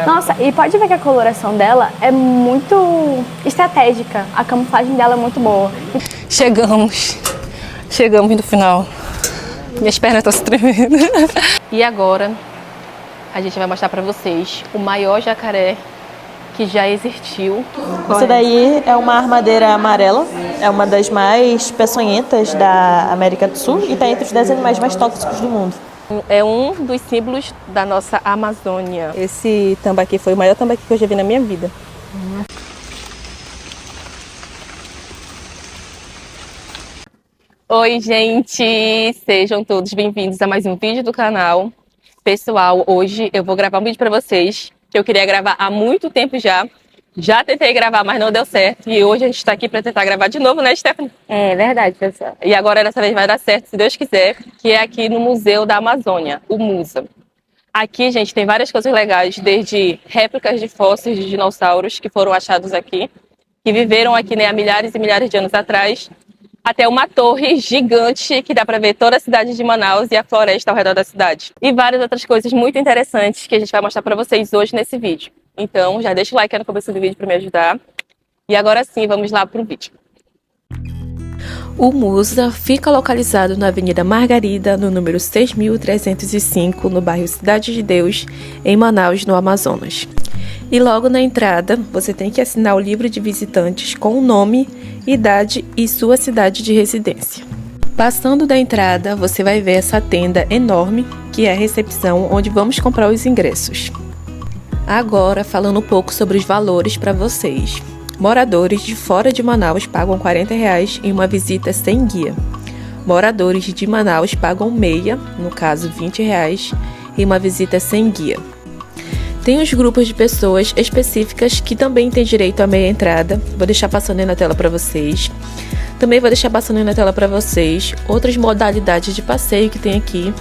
Nossa, e pode ver que a coloração dela é muito estratégica. A camuflagem dela é muito boa. Chegamos no final. Minhas pernas estão se tremendo. E agora a gente vai mostrar pra vocês o maior jacaré que já existiu. Isso daí é uma armadeira amarela, é uma das mais peçonhentas da América do Sul e está entre os 10 animais mais tóxicos do mundo. É um dos símbolos da nossa Amazônia. Esse tambaqui foi o maior tambaqui que eu já vi na minha vida. Oi, gente! Sejam todos bem-vindos a mais um vídeo do canal. Pessoal, hoje eu vou gravar um vídeo pra vocês que eu queria gravar há muito tempo já. Já tentei gravar, mas não deu certo. E hoje a gente tá aqui pra tentar gravar de novo, né, Stephanie? É verdade, pessoal. E agora dessa vez vai dar certo, se Deus quiser, que é aqui no Museu da Amazônia, o MUSA. Aqui, gente, tem várias coisas legais, desde réplicas de fósseis de dinossauros que foram achados aqui, que viveram aqui, né, há milhares e milhares de anos atrás, até uma torre gigante que dá para ver toda a cidade de Manaus e a floresta ao redor da cidade. E várias outras coisas muito interessantes que a gente vai mostrar para vocês hoje nesse vídeo. Então, já deixa o like aí no começo do vídeo para me ajudar. E agora sim, vamos lá para o vídeo. O MUSA fica localizado na Avenida Margarida, no número 6.305, no bairro Cidade de Deus, em Manaus, no Amazonas. E logo na entrada, você tem que assinar o livro de visitantes com o nome, idade e sua cidade de residência. Passando da entrada, você vai ver essa tenda enorme, que é a recepção onde vamos comprar os ingressos. Agora, falando um pouco sobre os valores para vocês. Moradores de fora de Manaus pagam R$40 em uma visita sem guia. Moradores de Manaus pagam meia, no caso R$20, em uma visita sem guia. Tem os grupos de pessoas específicas que também têm direito à meia entrada. Vou deixar passando aí na tela para vocês. Também vou deixar passando aí na tela para vocês outras modalidades de passeio que tem aqui.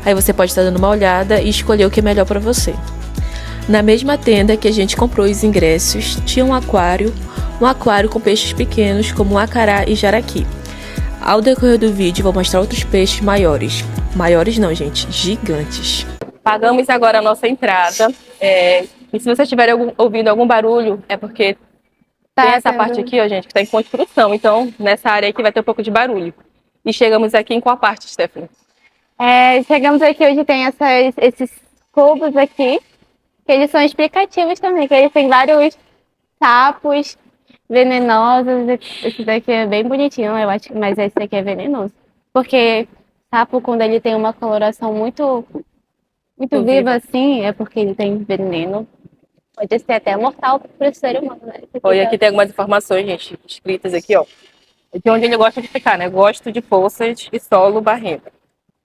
Aí você pode estar dando uma olhada e escolher o que é melhor para você. Na mesma tenda que a gente comprou os ingressos, tinha um aquário com peixes pequenos como acará e jaraqui. Ao decorrer do vídeo vou mostrar outros peixes maiores. Maiores não, gente, gigantes. Pagamos agora a nossa entrada. E se vocês estiverem ouvindo algum barulho, é porque tem essa parte aqui, ó, gente, que está em construção. Então, nessa área aqui vai ter um pouco de barulho. E chegamos aqui em qual parte, Stephanie? Chegamos aqui, hoje tem esses cubos aqui, que eles são explicativos também, que eles têm vários sapos venenosos. Esse daqui é bem bonitinho, eu acho, mas esse daqui é venenoso. Porque sapo, quando ele tem uma coloração muito viva assim, é porque ele tem veneno. Pode ser até mortal para o ser humano, né? Olha, aqui tem algumas informações, gente, escritas aqui, ó. De onde ele gosta de ficar, né? Gosto de poças e solo barrento.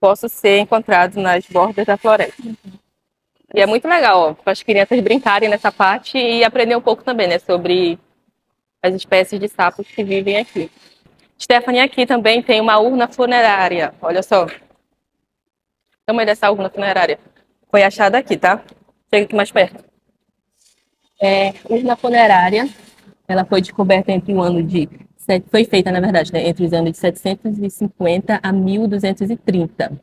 Posso ser encontrado nas bordas da floresta. E é muito legal, ó, para as crianças brincarem nessa parte e aprender um pouco também, né, sobre as espécies de sapos que vivem aqui. Stephanie, aqui também tem uma urna funerária. Olha só. O tamanho dessa urna funerária. Foi achada aqui, tá? Chega aqui mais perto. Urna funerária. Ela foi descoberta entre o ano de... Foi feita, na verdade, né, entre os anos de 750 a 1230.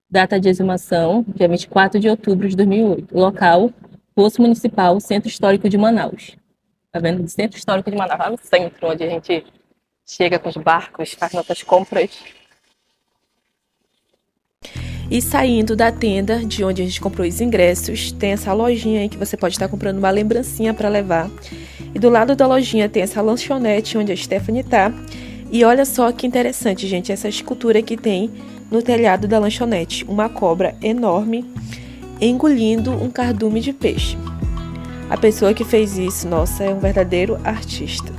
Data de exumação, dia 24 de outubro de 2008. Local, Poço Municipal, Centro Histórico de Manaus. Tá vendo? Centro Histórico de Manaus, lá no centro, onde a gente chega com os barcos, faz nossas compras. E saindo da tenda, de onde a gente comprou os ingressos, tem essa lojinha aí que você pode estar comprando uma lembrancinha para levar. E do lado da lojinha tem essa lanchonete onde a Stephanie tá. E olha só que interessante, gente, essa escultura que tem no telhado da lanchonete. Uma cobra enorme engolindo um cardume de peixe. A pessoa que fez isso, nossa, é um verdadeiro artista.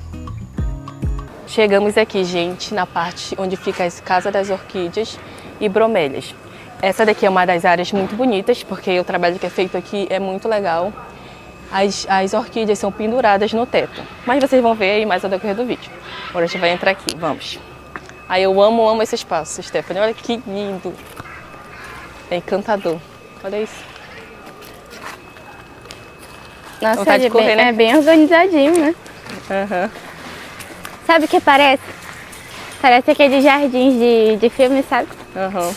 Chegamos aqui, gente, na parte onde fica a Casa das Orquídeas e Bromélias. Essa daqui é uma das áreas muito bonitas, porque o trabalho que é feito aqui é muito legal. As orquídeas são penduradas no teto. Mas vocês vão ver aí mais ao decorrer do vídeo. Agora a gente vai entrar aqui, vamos. Aí eu amo esse espaço, Stephanie. Olha que lindo. É encantador. Olha isso. Nossa, ele correr, né? É bem organizadinho, né? Uhum. Sabe o que parece? Parece aqueles jardins de filme, sabe? Uhum.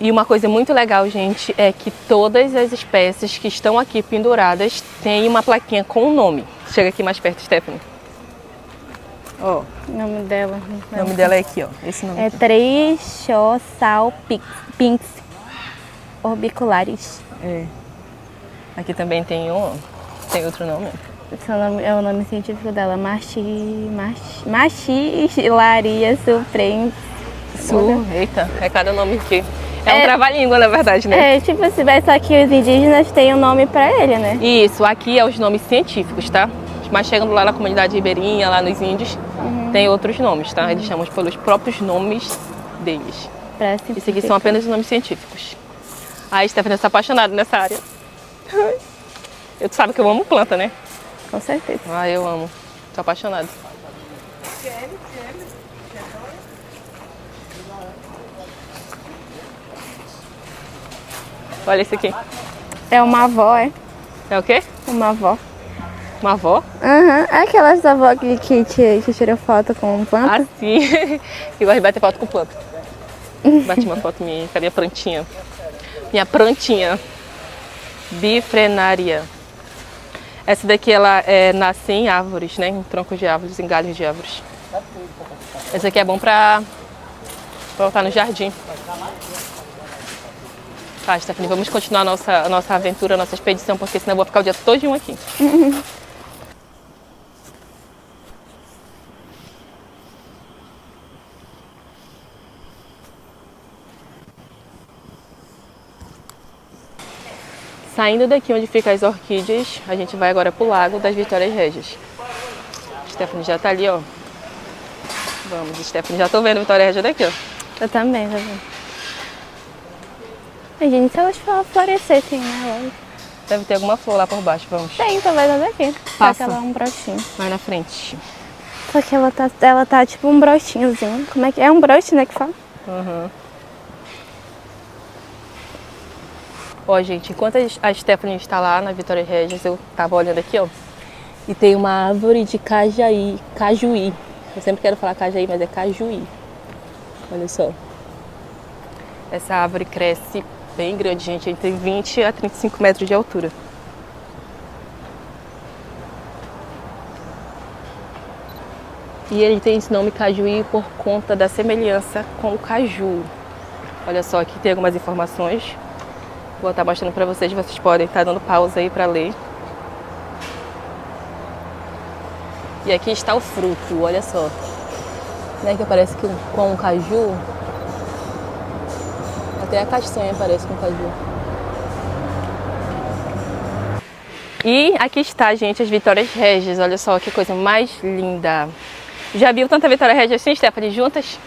E uma coisa muito legal, gente, é que todas as espécies que estão aqui penduradas têm uma plaquinha com o nome. Chega aqui mais perto, Stephanie. Ó, O nome dela. o nome dela é aqui, ó. Esse nome É aqui. Trichosalpinx orbicularis. É. Aqui também tem outro nome. Esse é o nome científico dela. Machilaria suprens. Eita, é cada nome aqui. É um trava-língua, na verdade, né? É, tipo, se vai só que os indígenas têm um nome pra ele, né? Isso, aqui é os nomes científicos, tá? Mas chegando lá na comunidade ribeirinha, lá nos índios, tem outros nomes, tá? Eles chamam pelos próprios nomes deles. Pra Esse aqui são apenas os nomes científicos. A Stephanie está apaixonada nessa área. Tu sabe que eu amo planta, né? Com certeza. Ah, eu amo. Tô apaixonada. Olha esse aqui. É uma avó, é? É o quê? Uma avó. Uma avó? Aham. É aquelas avó que tira foto com planta? Assim. Que gosta de bater foto com planta. Bati uma foto minha. Cadê a plantinha? Minha plantinha. Bifrenaria. Essa daqui, ela nasce em árvores, né? Em troncos de árvores, em galhos de árvores. Esse aqui é bom pra botar no jardim. Tá, Stephanie, vamos continuar a nossa aventura, a nossa expedição, porque senão eu vou ficar o dia todinho aqui. Saindo daqui onde ficam as orquídeas, a gente vai agora pro Lago das Vitórias Régias. Stephanie já tá ali, ó. Vamos, Stephanie, já tô vendo Vitória Régia daqui, ó. Eu também, tá vendo? A gente, se elas florescessem, né? Logo. Deve ter alguma flor lá por baixo, vamos. Tem, talvez ela daqui. Só Passa. que ela é um brotinho. Vai na frente. Só que ela tá tipo um brotinhozinho. Como é que é? Um brote, né, que fala? Uhum. Ó, gente, enquanto a Stephanie está lá na Vitória Régias, eu tava olhando aqui, ó. E tem uma árvore de cajuí. Eu sempre quero falar cajaí, mas é cajuí. Olha só. Essa árvore cresce bem grande, gente, entre 20 a 35 metros de altura. E ele tem esse nome cajuí por conta da semelhança com o caju. Olha só, aqui tem algumas informações. Vou estar mostrando para vocês podem estar dando pausa aí para ler. E aqui está o fruto, olha só. Né, que parece que com o caju. Até a castanha parece com o caju. E aqui está, gente, as Vitórias Régias. Olha só que coisa mais linda. Já viu tanta Vitória Régia assim, Stephanie, juntas?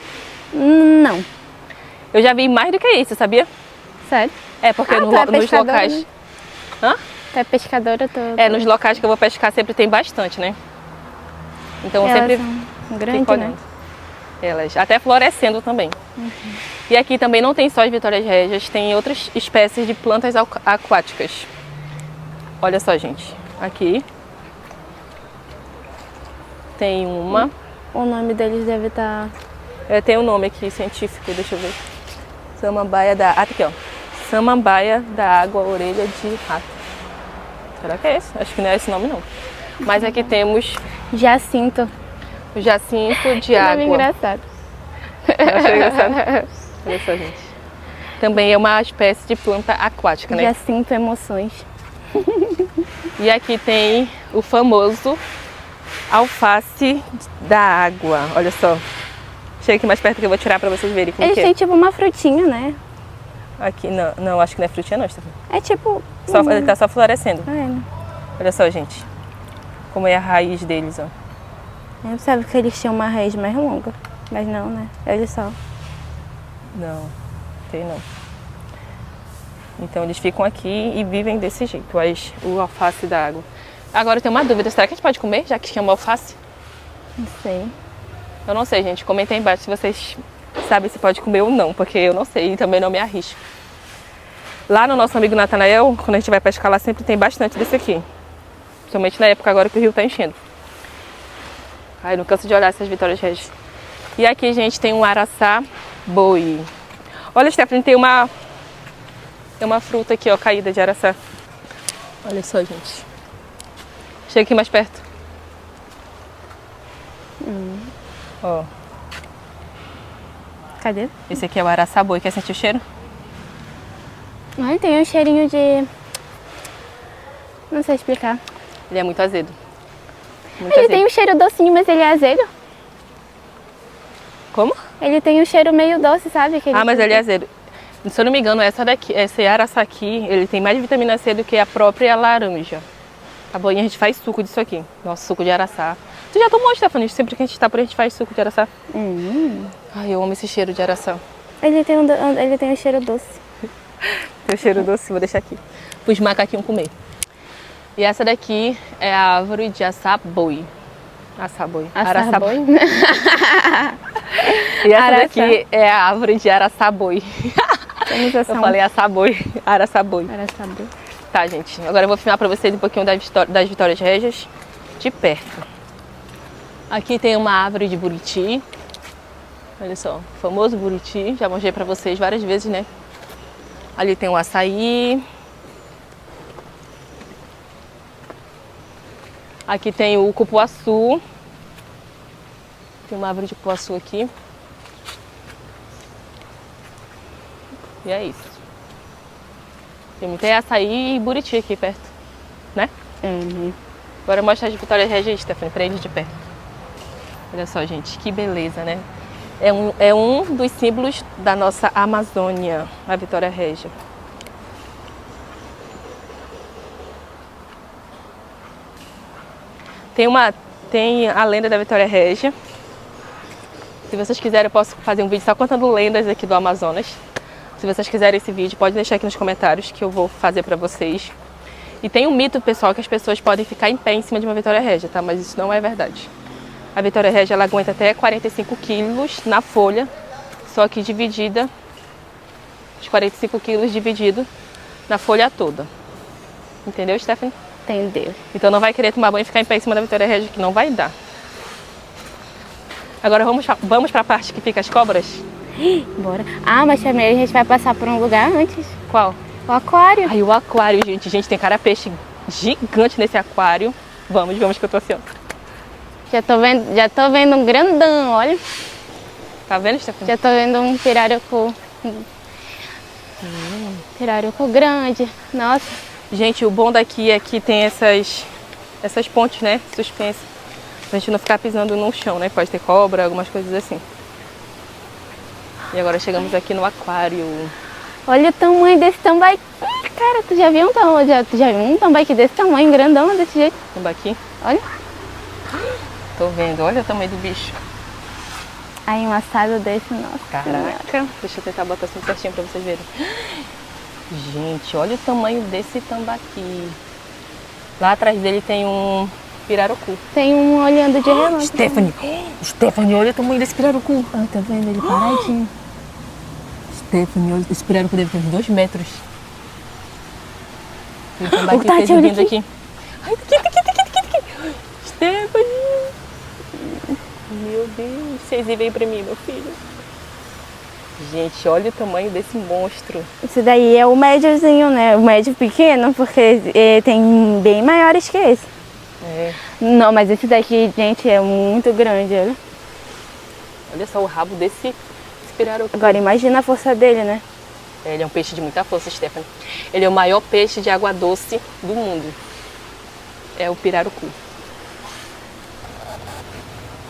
Não. Eu já vi mais do que isso, sabia? Sério? É, porque Tu é nos pescadora, locais... né? Hã? Tu é pescadora, Nos locais que eu vou pescar sempre tem bastante, né? Então eu Elas sempre são grandes, fico olhando. né? Elas, até florescendo também. E aqui também não tem só as Vitórias Régias, tem outras espécies de plantas aquáticas. Olha só, gente. Aqui tem uma... O nome deles deve estar... tem um nome aqui científico, deixa eu ver. Samambaia da... Ah, tá aqui, ó. Samambaia da água, orelha de rato. Será que é esse? Acho que não é esse nome, não. Mas aqui temos Jacinto. o jacinto de Que nome água. engraçado. Eu achei engraçado. Olha só, gente. Também é uma espécie de planta aquática, né? Jacinto Emoções. E aqui tem o famoso alface da água. Olha só. Chega aqui mais perto que eu vou tirar pra vocês verem como Eles que é. têm tipo uma frutinha, né? Aqui, não, acho que não é frutinha não, Stephanie. É tipo... Ele tá só florescendo. É, né? Olha só, gente. Como é a raiz deles, ó. Eu pensava que eles tinham uma raiz mais longa. Mas não, né? Eles só... Não, tem não. Então eles ficam aqui e vivem desse jeito, o alface da água. Agora eu tenho uma dúvida, será que a gente pode comer, já que chama alface? Não sei. Eu não sei, gente. Comentem aí embaixo se vocês sabem se pode comer ou não, porque eu não sei e também não me arrisco. Lá no nosso amigo Natanael, quando a gente vai pescar lá, sempre tem bastante desse aqui. Principalmente na época agora que o rio tá enchendo. Ai, não canso de olhar essas Vitórias Régias. E aqui, gente, tem um araçá boi. Olha, Stephanie, tem uma Tem uma fruta aqui, ó, caída de araçá. Olha só, gente. Chega aqui mais perto. Ó, Cadê? esse aqui é o araçá-boi. Quer sentir o cheiro? Olha, tem um cheirinho de... Não sei explicar. Ele é muito azedo. Muito Ele azedo. tem um cheiro docinho, mas ele é azedo. Como? Ele tem um cheiro meio doce, sabe? Ah, mas ele é azedo. Se eu não me engano, esse araçá aqui, ele tem mais vitamina C do que a própria laranja. Tá bom? E a gente faz suco disso aqui. Nossa, suco de araçá. Tu já tomou, Stephanie? Sempre que a gente tá por aí, a gente faz suco de araçá. Ai, eu amo esse cheiro de araçá. Ele tem um cheiro doce. Tem o cheiro doce, vou deixar aqui. Pus macaquinho comer. E essa daqui é a árvore de açaí-boi. Açaí-boi. Açaí-boi? E essa Araçá. daqui é a árvore de araçá-boi. Eu falei açaí-boi, araçá-boi. Araçá-boi. Tá, gente. Agora eu vou filmar pra vocês um pouquinho das Vitórias Régias de perto. Aqui tem uma árvore de buriti. Olha só, o famoso buriti. Já mostrei pra vocês várias vezes, né? Ali tem o açaí. Aqui tem o cupuaçu. Tem uma árvore de cupuaçu aqui. E é isso. Tem muito açaí e buriti aqui perto, né? Agora mostra as Vitórias Régias, Stephanie, pra eles de perto. Olha só, gente, que beleza, né? É um dos símbolos da nossa Amazônia, a Vitória Régia. Tem a lenda da Vitória Régia. Se vocês quiserem, eu posso fazer um vídeo só contando lendas aqui do Amazonas. Se vocês quiserem esse vídeo, pode deixar aqui nos comentários que eu vou fazer pra vocês. E tem um mito, pessoal, que as pessoas podem ficar em pé em cima de uma Vitória Régia, tá? Mas isso não é verdade. A Vitória Régia, ela aguenta até 45 quilos na folha, só que dividida, os 45 quilos dividido na folha toda. Entendeu, Stephanie? Entendeu. Então não vai querer tomar banho e ficar em pé em cima da Vitória Régia, que não vai dar. Agora vamos para a parte que fica as cobras? Bora. Ah, mas também a gente vai passar por um lugar antes. Qual? O aquário. Ai, o aquário, gente. Gente, tem cara-peixe gigante nesse aquário. Vamos que eu tô assim, ó. Já tô vendo um grandão, olha. Tá vendo, Stephanie? Já tô vendo um pirarucu. Pirarucu grande. Nossa. Gente, o bom daqui é que tem essas pontes, né? Suspensas. Pra gente não ficar pisando no chão, né? Pode ter cobra, algumas coisas assim. E agora chegamos aqui no aquário. Olha o tamanho desse tambaqui. Cara, tu já viu um tambaqui desse tamanho, grandão, desse jeito? Tambaqui. Olha. Tô vendo, olha o tamanho do bicho. Aí um assado desse, nossa. Caraca. Deixa eu tentar botar assim certinho pra vocês verem. Gente, olha o tamanho desse tambaqui. Lá atrás dele tem um pirarucu. Tem um olhando de relance. Stephanie, olha o tamanho desse pirarucu. Ah, tá vendo ele paradinho. Stephanie, olha, esse pirarucu deve ter uns 2 metros. E o tambaqui Tati, olha vindo aqui. Ai, aqui. Stephanie. Meu Deus, vocês vêm pra mim, meu filho. Gente, olha o tamanho desse monstro. Esse daí é o médiozinho, né? O médio pequeno, porque tem bem maiores que esse. É. Não, mas esse daqui, gente, é muito grande, olha. Olha só o rabo desse pirarucu. Agora imagina a força dele, né? Ele é um peixe de muita força, Stephanie. Ele é o maior peixe de água doce do mundo. É o pirarucu.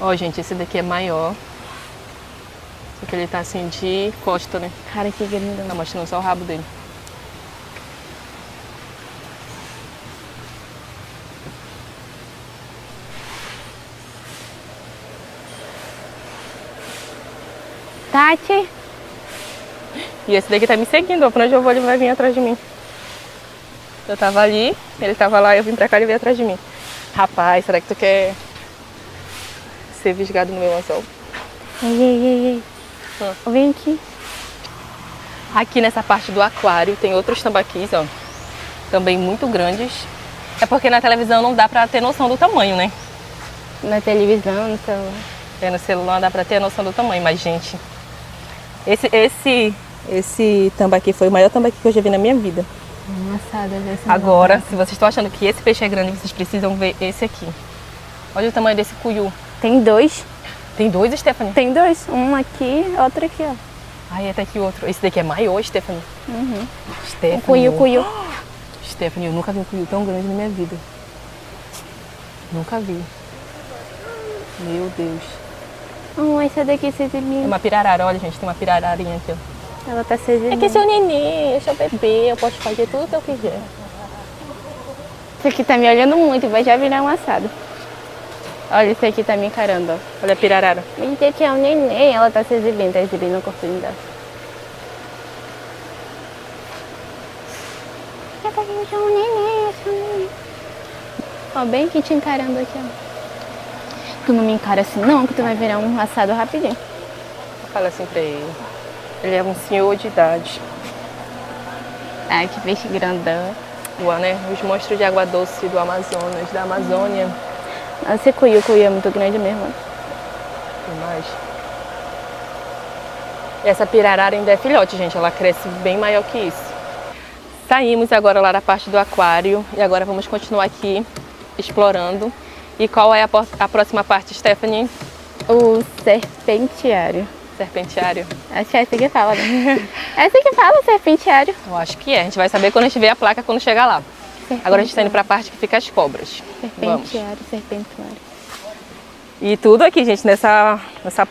Ó, gente, esse daqui é maior. Só que ele tá assim de costa, né? Cara, que grandão. Tá mostrando só o rabo dele. Tati, E esse daqui tá me seguindo, ó. Pra onde eu vou, ele vai vir atrás de mim. Eu tava ali, ele tava lá, eu vim pra cá e ele veio atrás de mim. Rapaz, será que tu quer ser visgado no meu anzol? ei. Vem aqui. Aqui nessa parte do aquário tem outros tambaquis, ó. Também muito grandes. É porque na televisão não dá pra ter noção do tamanho, né? Na televisão, no celular. No celular dá pra ter a noção do tamanho, mas gente... Esse Esse tambaqui foi o maior tambaqui que eu já vi na minha vida. Assada, Agora, se vocês estão achando que esse peixe é grande, vocês precisam ver esse aqui. Olha o tamanho desse cuiu. Tem dois. Tem dois, Stephanie? Tem dois. Um aqui, outro aqui, ó. Ai, até aqui outro. Esse daqui é maior, Stephanie. Stephanie. Cuiu. Stephanie, eu nunca vi um cuiu tão grande na minha vida. Nunca vi. Meu Deus. Essa daqui se É exibindo. uma pirarara, olha gente, tem uma pirararinha aqui, ó. Ela tá se exibindo. É que esse é o neném, esse é o bebê, eu posso fazer tudo o que eu quiser. Esse aqui tá me olhando muito, vai já virar um assado. Olha, esse aqui tá me encarando, ó. Olha a pirarara. Esse aqui é um neném, ela tá se exibindo, tá exibindo a corpinho dela. Esse aqui é um neném, esse é um neném. Ó, bem aqui te encarando aqui, ó. Tu não me encara assim não, que tu vai virar um assado rapidinho. Fala assim pra ele. Ele é um senhor de idade. Ai, que peixe grandão. Boa, né? Os monstros de água doce do Amazonas, da Amazônia. Nossa, esse cuiu é muito grande mesmo. Demais. E essa pirarara ainda é filhote, gente. Ela cresce bem maior que isso. Saímos agora lá da parte do aquário e agora vamos continuar aqui explorando. E qual é a próxima parte, Stephanie? O serpentiário. Serpentiário? Acho que é essa que fala, né? Essa que fala, serpentiário. Eu acho que é. A gente vai saber quando a gente ver a placa quando chegar lá. Agora a gente está indo para a parte que fica as cobras. Serpentiário, serpentuário. E tudo aqui, gente, nessa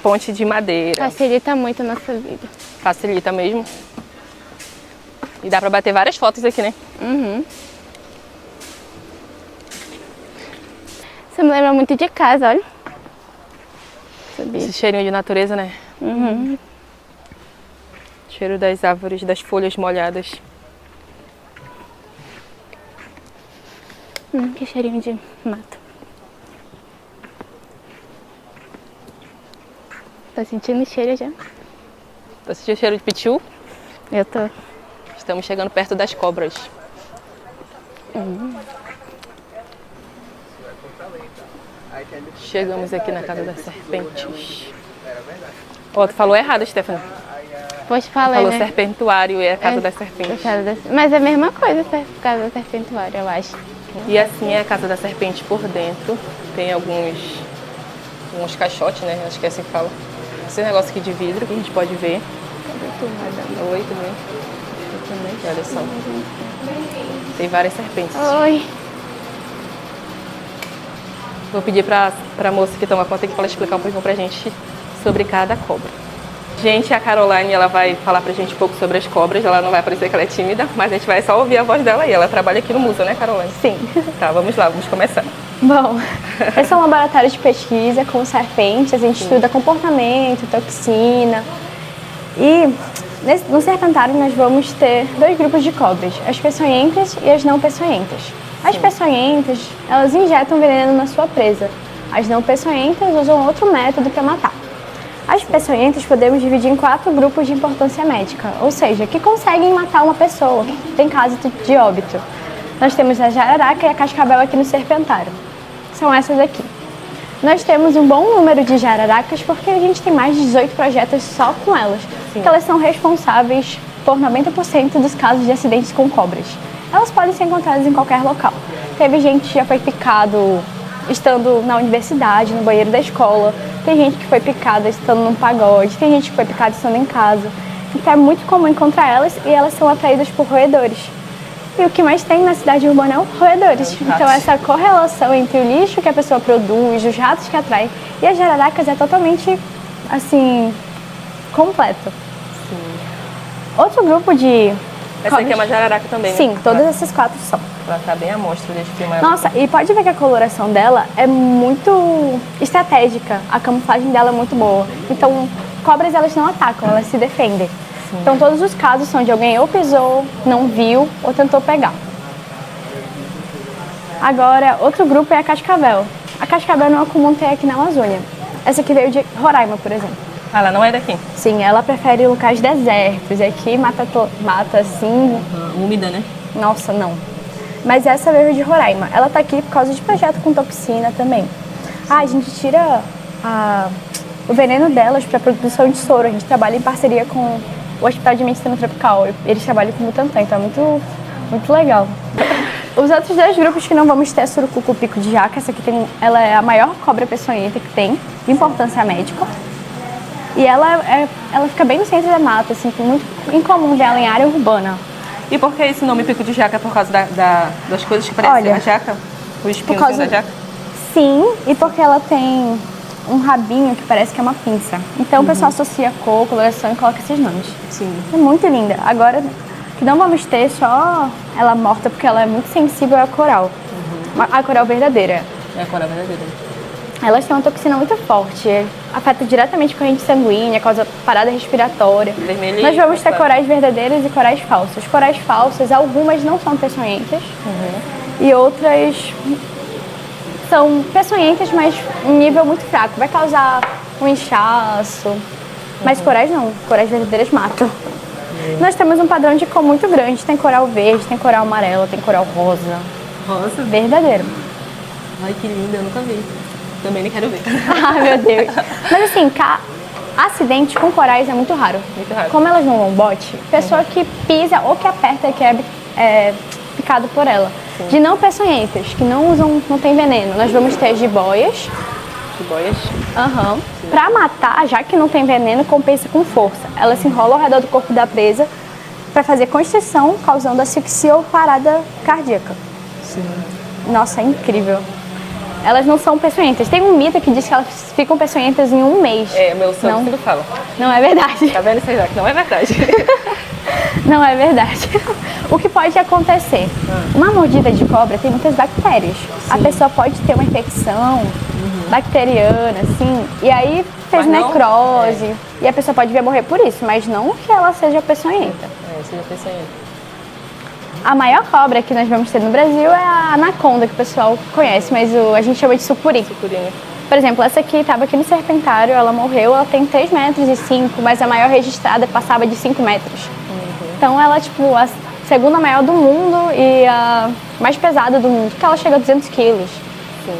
ponte de madeira. Facilita muito a nossa vida. Facilita mesmo. E dá para bater várias fotos aqui, né? Uhum. Isso me lembra muito de casa, olha. Sabia? Esse cheirinho de natureza, né? Uhum. Cheiro das árvores, das folhas molhadas. Que cheirinho de mato. Tá sentindo o cheiro já? Tá sentindo o cheiro de pitiu? Eu tô. Estamos chegando perto das cobras. Chegamos aqui na casa das serpentes. Ó, tu falou errado, Stephanie. Pois falei, Falou né? serpentuário e é a casa das serpentes. Mas é a mesma coisa, casa da serpentuária, eu acho. E assim é a casa da serpente por dentro. Tem alguns caixotes, né? Acho que é assim que fala. Esse negócio aqui de vidro que a gente pode ver. Oi, tudo bem? E olha só. Tem várias serpentes. Oi. Vou pedir pra moça que toma conta aqui pra ela explicar um pouquinho pra gente sobre cada cobra. Gente, a Caroline, ela vai falar pra gente um pouco sobre as cobras. Ela não vai parecer que ela é tímida, mas a gente vai só ouvir a voz dela aí. Ela trabalha aqui no museu, né, Caroline? Sim. Tá, vamos lá, vamos começar. Bom, esse é um laboratório de pesquisa com serpentes. A gente estuda comportamento, toxina. E no serpentário nós vamos ter dois grupos de cobras, as peçonhentas e as não peçonhentas. As peçonhentas, elas injetam veneno na sua presa. As não peçonhentas usam outro método para matar. As peçonhentas podemos dividir em 4 grupos de importância médica, ou seja, que conseguem matar uma pessoa, tem caso de óbito. Nós temos a jararaca e a cascavel aqui no serpentário. São essas aqui. Nós temos um bom número de jararacas porque a gente tem mais de 18 projetos só com elas. Porque elas são responsáveis por 90% dos casos de acidentes com cobras. Elas podem ser encontradas em qualquer local. Teve gente que já foi picado estando na universidade, no banheiro da escola. Tem gente que foi picada estando num pagode. Tem gente que foi picada estando em casa. Então é muito comum encontrar elas e elas são atraídas por roedores. E o que mais tem na cidade urbana é os roedores. Então essa correlação entre o lixo que a pessoa produz, os ratos que atrai e as jararacas é totalmente, assim, completo. Outro grupo de... Essa aqui é uma jararaca também, né? Sim, todas essas 4 são. Ela tá bem à mostra, deixa eu filmar ela. Nossa, e pode ver que a coloração dela é muito estratégica. A camuflagem dela é muito boa. Então, cobras elas não atacam, elas se defendem. Então, todos os casos são de alguém ou pisou, não viu ou tentou pegar. Agora, outro grupo é a cascavel. A cascavel não é comum ter aqui na Amazônia. Essa aqui veio de Roraima, por exemplo. Ah, ela não é daqui? Sim, ela prefere locais desertos. Aqui mata assim... Úmida, né? Nossa, não. Mas essa veio de Roraima. Ela tá aqui por causa de projeto com toxina também. A gente tira o veneno delas para produção de soro. A gente trabalha em parceria com o Hospital de Medicina Tropical. Eles trabalham com o Butantan, então é muito, muito legal. Os outros 2 grupos que não vamos ter é Surucucu Pico de Jaca. Essa aqui ela é a maior cobra peçonhenta que tem, de importância médica. E ela fica bem no centro da mata, assim, muito incomum ver ela em área urbana. E por que esse nome pico de jaca? Por causa das coisas que parecem Olha, a jaca? O espinho causa- da jaca? Sim, e porque ela tem um rabinho que parece que é uma pinça. Então o pessoal associa cor, coloração e coloca esses nomes. Sim. É muito linda. Agora, que não vamos ter só ela morta, porque ela é muito sensível à coral. A coral verdadeira. É a cor verdadeira. Elas têm uma toxina muito forte, afeta diretamente a corrente sanguínea, causa parada respiratória. Vermelhinho, Nós vamos ter tá. corais verdadeiras e corais falsas. Corais falsas, algumas não são peçonhentas e outras são peçonhentas, mas em nível muito fraco. Vai causar um inchaço, mas corais não. Corais verdadeiras matam. Nós temos um padrão de cor muito grande. Tem coral verde, tem coral amarelo, tem coral rosa. Rosa? Verdadeiro. Ai, que linda, eu nunca vi. Também nem quero ver. Ai, meu Deus. Mas assim, acidente com corais é muito raro. Muito raro. Como elas não vão bote, pessoa que pisa ou que aperta que é picado por ela. De não peçonhentas, que não tem veneno. Nós vamos ter jiboias. Jiboias? Aham. Pra matar, já que não tem veneno, compensa com força. Ela se enrola ao redor do corpo da presa pra fazer constrição, causando asfixia ou parada cardíaca. Sim. Nossa, é incrível. Elas não são peçonhentas. Tem um mito que diz que elas ficam peçonhentas em um mês. É, meu sangue Não. sempre fala. Não é verdade. Tá vendo, César? Que não é verdade. Não é verdade. O que pode acontecer? Uma mordida de cobra tem muitas bactérias. A pessoa pode ter uma infecção bacteriana, assim, e aí fez Mas não- necrose. E a pessoa pode vir a morrer por isso, mas não que ela seja peçonhenta. É, seja peçonhenta. A maior cobra que nós vamos ter no Brasil é a anaconda, que o pessoal conhece, mas a gente chama de sucuri. Sucurina. Por exemplo, essa aqui estava aqui no Serpentário, ela morreu, ela tem 3,5 metros, mas a maior registrada passava de 5 metros. Então ela é tipo a segunda maior do mundo e a mais pesada do mundo, porque ela chega a 200 quilos. Sim.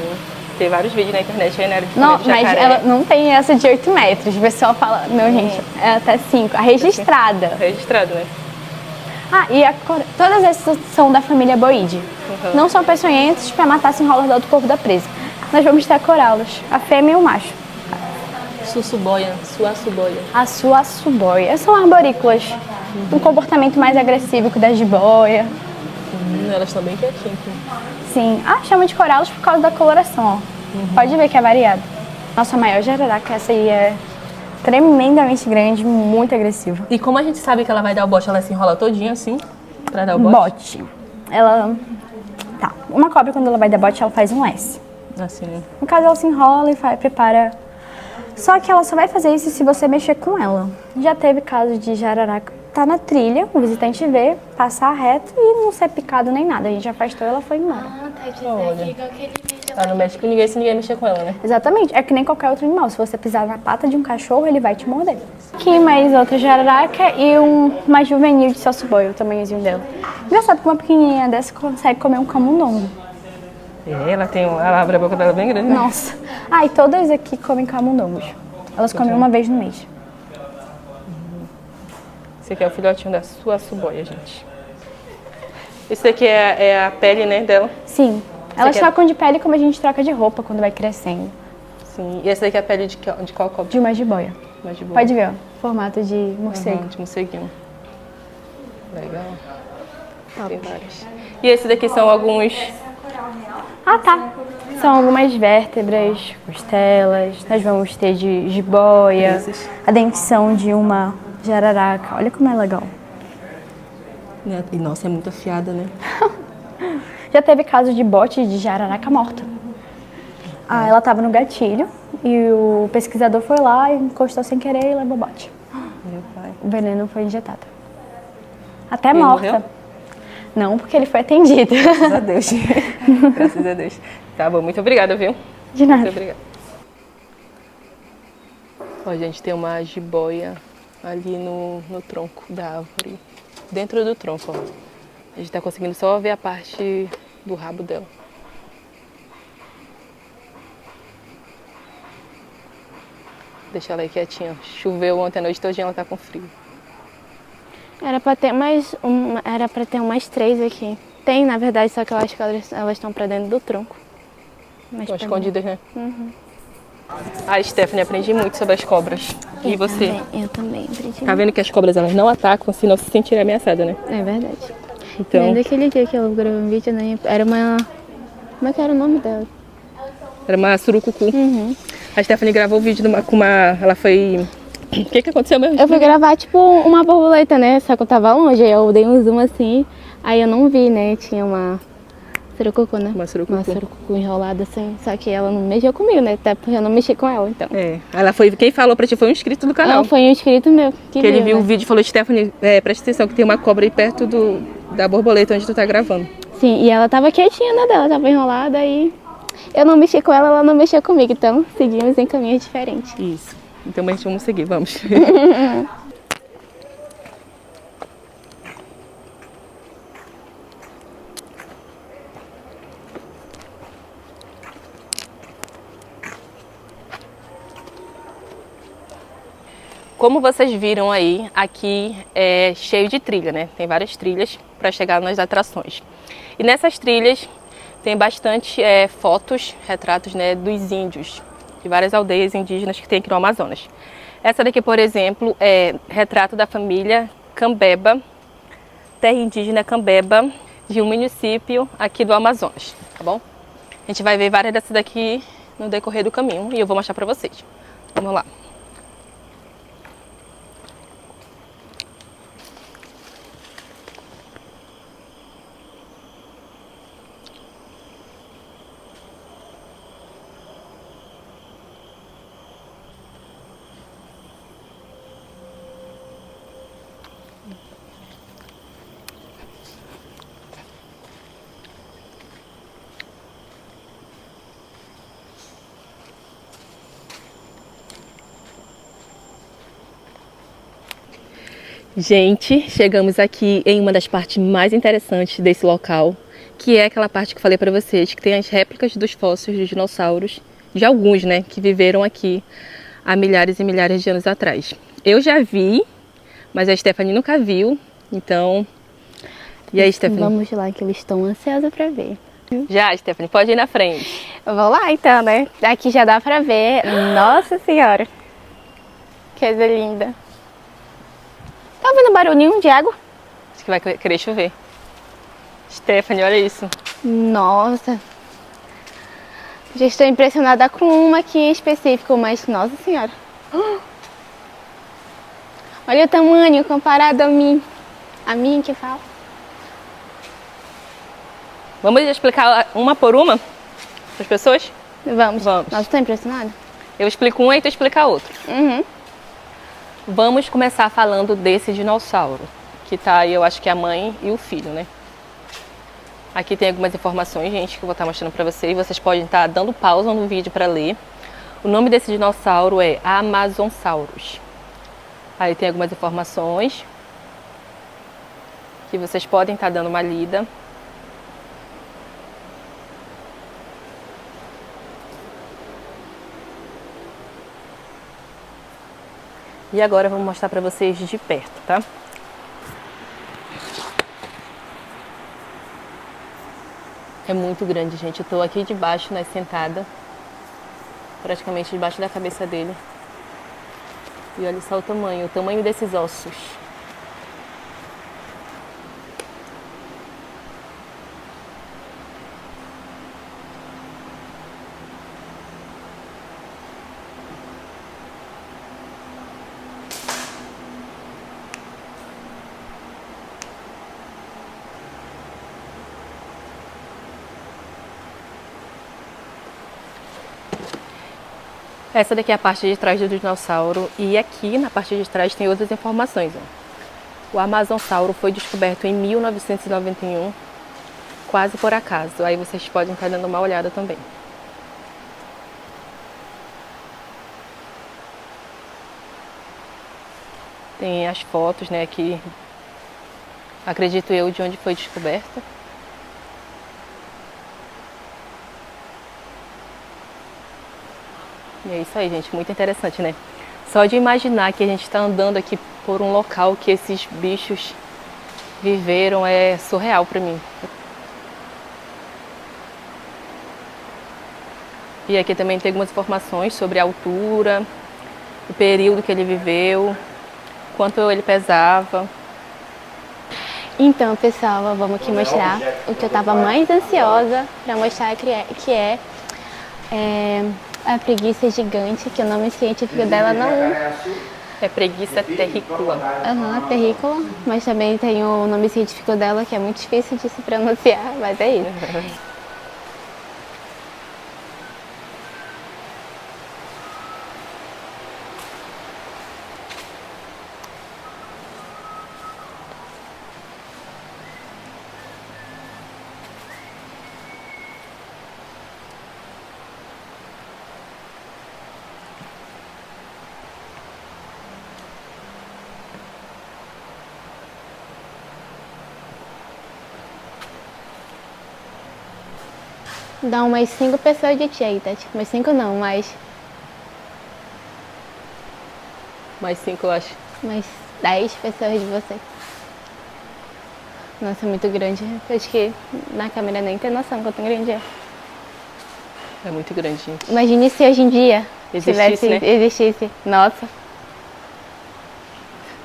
Tem vários vídeos na internet aí, né? Não, de mas jacaré. ela não tem essa de 8 metros. O pessoal fala, não, gente, é até 5. A registrada. Registrado, né? Ah, e todas essas são da família boide. Não são peçonhentos, para matar se enrola ao redor do corpo da presa. Nós vamos ter coralos, a fêmea e o macho. Sussuboia, suaçuboia. A suaçuboia. São arborícolas. Um comportamento mais agressivo que o da jiboia. Elas estão bem quietinhas aqui. Sim. Ah, chama de coralos por causa da coloração, ó. Pode ver que é variado. Nossa maior jararaca, essa aí é tremendamente grande, muito agressiva. E como a gente sabe que ela vai dar o bote, ela se enrola todinha assim pra dar o bote? Bote. Ela... Tá. Uma cobra, quando ela vai dar bote, ela faz um S. Assim, né? No caso, ela se enrola e prepara. Só que ela só vai fazer isso se você mexer com ela. Já teve caso de jararaca tá na trilha, o visitante vê, passar reto e não ser picado nem nada. A gente afastou e ela foi embora. Ah, tá dizendo Olha. aqui igual aquele vídeo. Ela não mexe com ninguém se ninguém mexer com ela, né? Exatamente. É que nem qualquer outro animal. Se você pisar na pata de um cachorro, ele vai te morder. Aqui mais outra jararaca e uma juvenil de salso-boi, o tamanhozinho dela. Engraçado que uma pequenininha dessa consegue comer um camundongo. Ela abre a boca dela bem grande, né? Nossa. Ah, e todas aqui comem camundongos. Elas comem uma vez no mês. Esse aqui é o filhotinho da suaçuboia, gente. Esse daqui é a pele, né, dela. Sim. Elas quer- trocam de pele como a gente troca de roupa quando vai crescendo. Sim. E esse daqui é a pele de qual cobra? De uma jiboia. Mais de boa. Pode ver, ó. Formato de morcego. De morceguinho. Legal. Tem vários. E esse daqui são alguns... Ah, tá. São algumas vértebras, costelas. Nós vamos ter de jiboia, Esses. a dentição de uma jararaca. Olha como é legal. E nossa, é muito afiada, né? Já teve caso de bote de jararaca morta. Ah, ela tava no gatilho e o pesquisador foi lá e encostou sem querer e levou o bote. Meu pai. O veneno foi injetado. Até ele morta. morreu? Não, porque ele foi atendido. Graças a Deus. Graças a Deus. Tá bom, muito obrigada, viu? De nada. Muito obrigada. Ó, gente, tem uma jiboia ali no tronco da árvore. Dentro do tronco, ó. A gente tá conseguindo só ver a parte do rabo dela. Deixa ela aí quietinha. Choveu ontem à noite todinha, ela tá com frio. Era pra ter umas 3 aqui. Tem, na verdade, só que eu acho que elas estão pra dentro do tronco. Mas Estão pra escondidas, né? A Stephanie aprendi muito sobre as cobras. E você? Eu também aprendi. Tá vendo que as cobras elas não atacam se não se sentirem ameaçadas, né? É verdade. Então, Nem daquele dia que eu gravei um vídeo, né? Era uma... Como é que era o nome dela? era uma surucucu. A Stephanie gravou o vídeo com uma... Ela foi... O que aconteceu mesmo? Eu fui gravar, tipo, uma borboleta, né? Só que eu tava longe, aí eu dei um zoom assim. Aí eu não vi, né? Tinha uma surucucu, né? Uma surucucu. Uma surucucu enrolada assim. Só que ela não mexeu comigo, né? Até porque eu não mexi com ela, então. É, ela foi... Quem falou pra ti foi um inscrito do canal. Não, foi um inscrito meu Que ele viu o né? vídeo e falou, Stephanie, presta atenção que tem uma cobra aí perto da borboleta onde tu tá gravando. Sim, e ela tava quietinha na dela, tava enrolada e eu não mexi com ela, ela não mexeu comigo. Então, seguimos em caminhos diferentes. Isso. Então, mas vamos seguir, vamos. Como vocês viram aí, aqui é cheio de trilha, né? Tem várias trilhas para chegar nas atrações. E nessas trilhas tem bastante fotos, retratos, né, dos índios, de várias aldeias indígenas que tem aqui no Amazonas. Essa daqui, por exemplo, é retrato da família Cambeba, terra indígena Cambeba, de um município aqui do Amazonas, tá bom? A gente vai ver várias dessas daqui no decorrer do caminho e eu vou mostrar para vocês. Vamos lá. Gente, chegamos aqui em uma das partes mais interessantes desse local, que é aquela parte que eu falei para vocês, que tem as réplicas dos fósseis dos dinossauros, de alguns, né, que viveram aqui há milhares e milhares de anos atrás. Eu já vi, mas a Stephanie nunca viu, então... E aí, Stephanie? Vamos lá, que eles estão ansiosos pra ver. Já, Stephanie, pode ir na frente. Eu vou lá então, né? Aqui já dá pra ver. Nossa Senhora! Que coisa linda. Tá ouvindo barulhinho de água? Acho que vai querer chover. Stephanie, olha isso. Nossa! Já estou impressionada com uma aqui em específico, mas nossa Senhora! Olha o tamanho comparado a mim. A mim que fala. Vamos explicar uma por uma para as pessoas? Vamos. Vamos. Nossa, estou impressionada. Eu explico uma e tu explica a outra. Uhum. Vamos começar falando desse dinossauro, que tá aí, eu acho que é a mãe e o filho, né? Aqui tem algumas informações, gente, que eu vou estar mostrando para vocês. Vocês podem estar dando pausa no vídeo para ler. O nome desse dinossauro é Amazonsaurus. Aí tem algumas informações que vocês podem estar dando uma lida. E agora eu vou mostrar para vocês de perto, tá? É muito grande, gente. Eu tô aqui debaixo, né, sentada. Praticamente debaixo da cabeça dele. E olha só o tamanho desses ossos. Essa daqui é a parte de trás do dinossauro e aqui na parte de trás tem outras informações. Ó. O Amazonsauro foi descoberto em 1991, quase por acaso. Aí vocês podem estar dando uma olhada também. Tem as fotos, né, aqui, acredito eu, de onde foi descoberta. E é isso aí, gente, muito interessante, né? Só de imaginar que a gente está andando aqui por um local que esses bichos viveram é surreal para mim. E aqui também tem algumas informações sobre a altura, o período que ele viveu, quanto ele pesava. Então, pessoal, vamos aqui mostrar o que eu tava mais ansiosa para mostrar que é a preguiça gigante, que o nome científico dela não É preguiça terrícola. terrícola, mas também tem o nome científico dela que é muito difícil de se pronunciar, mas é isso. Dá umas 5 pessoas de ti aí, Tati. Umas 5 não, mais 5, eu acho. umas 10 pessoas de você. Nossa, é muito grande. Eu acho que na câmera nem tem noção quanto grande é. É muito grande, gente. Imagine se hoje em dia Existisse, né? existisse. Nossa.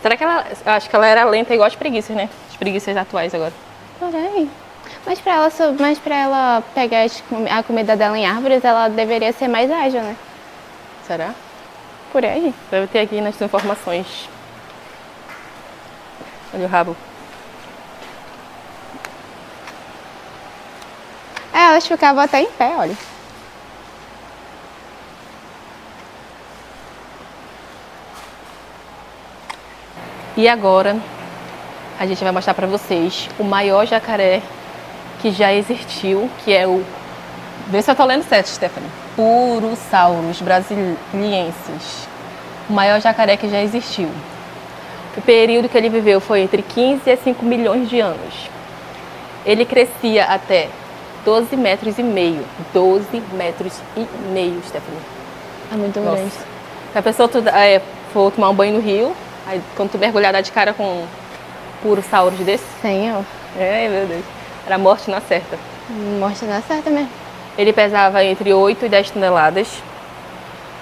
Será que ela... Eu acho que ela era lenta igual as preguiças, né? As preguiças atuais agora. Por aí. Mas pra ela pegar a comida dela em árvores, ela deveria ser mais ágil, né? Será? Por aí. Deve ter aqui nas informações. Olha o rabo. Elas ficavam até em pé, olha. E agora a gente vai mostrar pra vocês o maior jacaré que já existiu, que é o... Vê se eu tô lendo certo, Stephanie. Purosaurus brasiliensis. O maior jacaré que já existiu. O período que ele viveu foi entre 15 a 5 milhões de anos. Ele crescia até 12 metros e meio. 12 metros e meio, Stephanie. É muito Nossa. grande. Se a pessoa for tomar um banho no rio, aí quando tu mergulhar, dá de cara com um purosaurus desse. Senhor. Meu Deus. Era morte na certa. Morte na certa mesmo. Ele pesava entre 8 e 10 toneladas.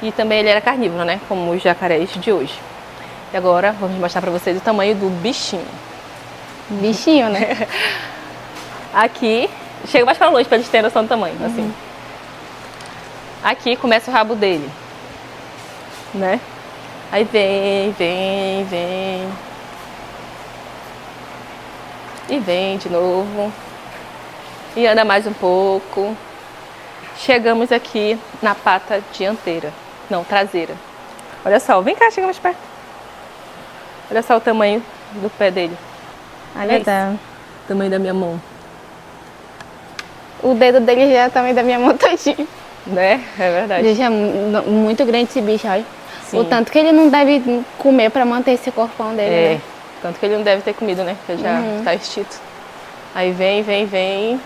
E também ele era carnívoro, né? Como os jacarés de hoje. E agora vamos mostrar pra vocês o tamanho do bichinho. Bichinho, né? Aqui, chega mais pra longe pra eles terem noção do tamanho, assim. Aqui começa o rabo dele, né? Aí vem. E vem de novo. E anda mais um pouco. Chegamos aqui na pata dianteira. Não, traseira. Olha só, vem cá, chega mais perto. Olha só o tamanho do pé dele. Olha, isso. tá. O tamanho da minha mão. O dedo dele já é o tamanho da minha mão todinha. Né? É verdade. Ele já é muito grande esse bicho, olha. Sim. O tanto que ele não deve comer pra manter esse corpão dele, né? Tanto que ele não deve ter comido, né? Porque já tá extinto. Aí vem.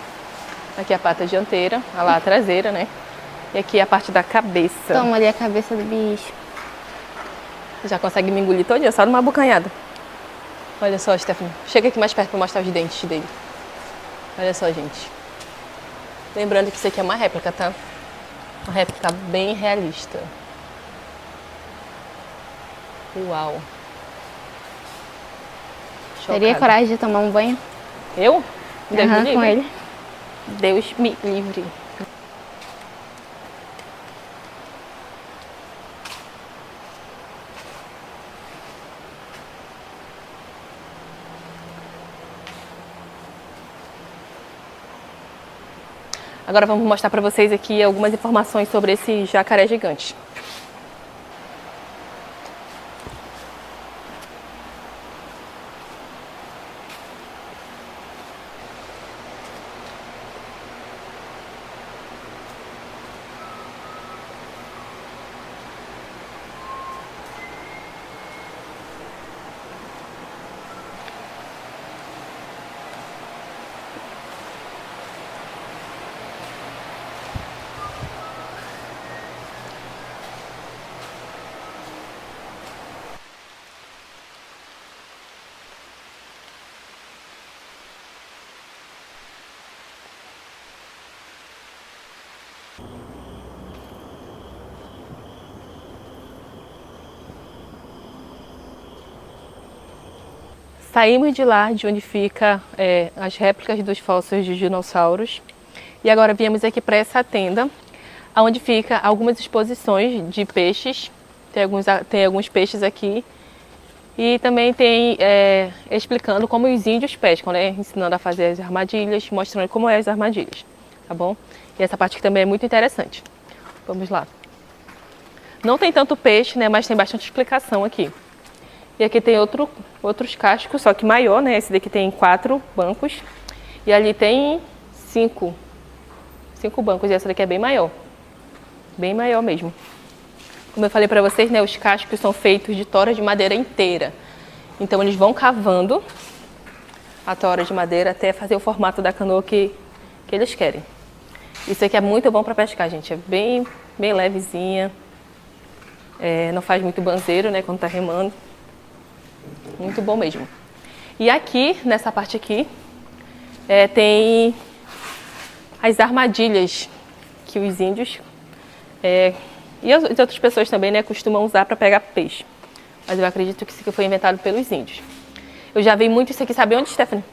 Aqui a pata dianteira, olha lá a traseira, né? E aqui a parte da cabeça. Toma ali a cabeça do bicho. Já consegue me engolir todinha, só numa bocanhada. Olha só, Stephanie. Chega aqui mais perto pra mostrar os dentes dele. Olha só, gente. Lembrando que isso aqui é uma réplica, tá? Uma réplica bem realista. Uau. Teria Chocada. coragem de tomar um banho? Eu? Deus me livre. Com ele. Deus me livre. Agora vamos mostrar para vocês aqui algumas informações sobre esse jacaré gigante. Saímos de lá, de onde fica as réplicas dos fósseis de dinossauros. E agora viemos aqui para essa tenda, onde fica algumas exposições de peixes. Tem alguns peixes aqui. E também tem explicando como os índios pescam, né? Ensinando a fazer as armadilhas, mostrando como é as armadilhas, tá bom? E essa parte aqui também é muito interessante. Vamos lá. Não tem tanto peixe, né? Mas tem bastante explicação aqui. E aqui tem outros cascos, só que maior, né? Esse daqui tem 4 bancos. E ali tem 5 bancos. E essa daqui é bem maior. Bem maior mesmo. Como eu falei pra vocês, né? Os cascos são feitos de tora de madeira inteira. Então eles vão cavando a tora de madeira até fazer o formato da canoa que eles querem. Isso aqui é muito bom pra pescar, gente. É bem levezinha. Não faz muito banzeiro, né? Quando tá remando. Muito bom mesmo. E aqui, nessa parte aqui, tem as armadilhas que os índios e as outras pessoas também, né, costumam usar para pegar peixe. Mas eu acredito que isso aqui foi inventado pelos índios. Eu já vi muito isso aqui, sabe onde, Stephanie?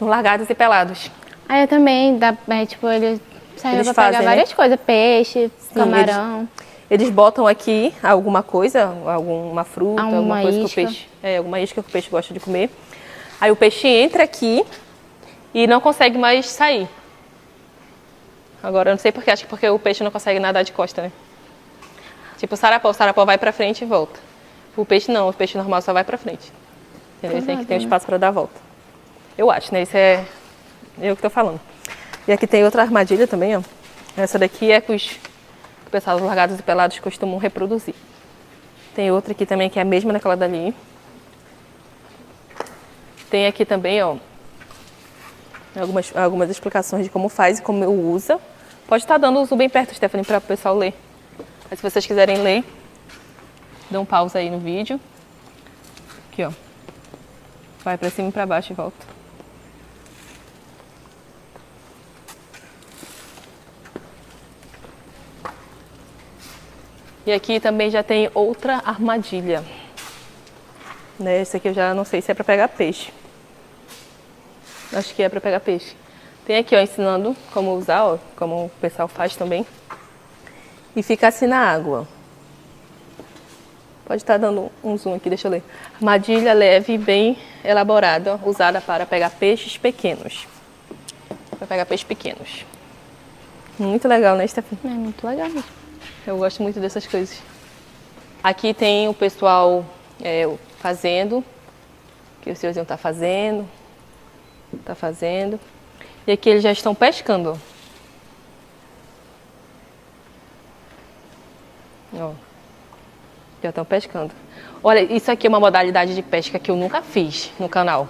No Largados e Pelados. Aí eu também, tipo, eles saíram Eles pra pegar fazem, né? várias coisas, peixe, camarão. Eles botam aqui alguma coisa, alguma fruta, alguma coisa isca. que o peixe. Alguma isca que o peixe gosta de comer. Aí o peixe entra aqui e não consegue mais sair. Agora eu não sei porquê, acho que porque o peixe não consegue nadar de costa, né? Tipo o sarapó vai pra frente e volta. O peixe não, o peixe normal só vai pra frente. Entendeu? Esse aqui tem um espaço pra dar a volta. Eu acho, né? Isso é eu que tô falando. E aqui tem outra armadilha também, ó. Essa daqui é que o pessoal dos Largados e Pelados costumam reproduzir. Tem outra aqui também que é a mesma daquela dali. Tem aqui também, ó, algumas explicações de como faz e como eu usa. Pode estar dando o zoom bem perto, Stephanie, para o pessoal ler. Mas se vocês quiserem ler, dão pausa aí no vídeo. Aqui, ó. Vai para cima e para baixo e volta. E aqui também já tem outra armadilha. Né? Esse aqui eu já não sei se é para pegar peixe. Acho que é para pegar peixe. Tem aqui, ó, ensinando como usar, ó, como o pessoal faz também. E fica assim na água. Pode estar dando um zoom aqui, deixa eu ler. Armadilha leve e bem elaborada, usada para pegar peixes pequenos. Para pegar peixes pequenos. Muito legal, né, Stephanie? É muito legal mesmo. Eu gosto muito dessas coisas. Aqui tem o pessoal fazendo, que o senhorzinho está fazendo. Tá fazendo. E aqui eles já estão pescando. Ó. Já estão pescando. Olha, isso aqui é uma modalidade de pesca que eu nunca fiz no canal.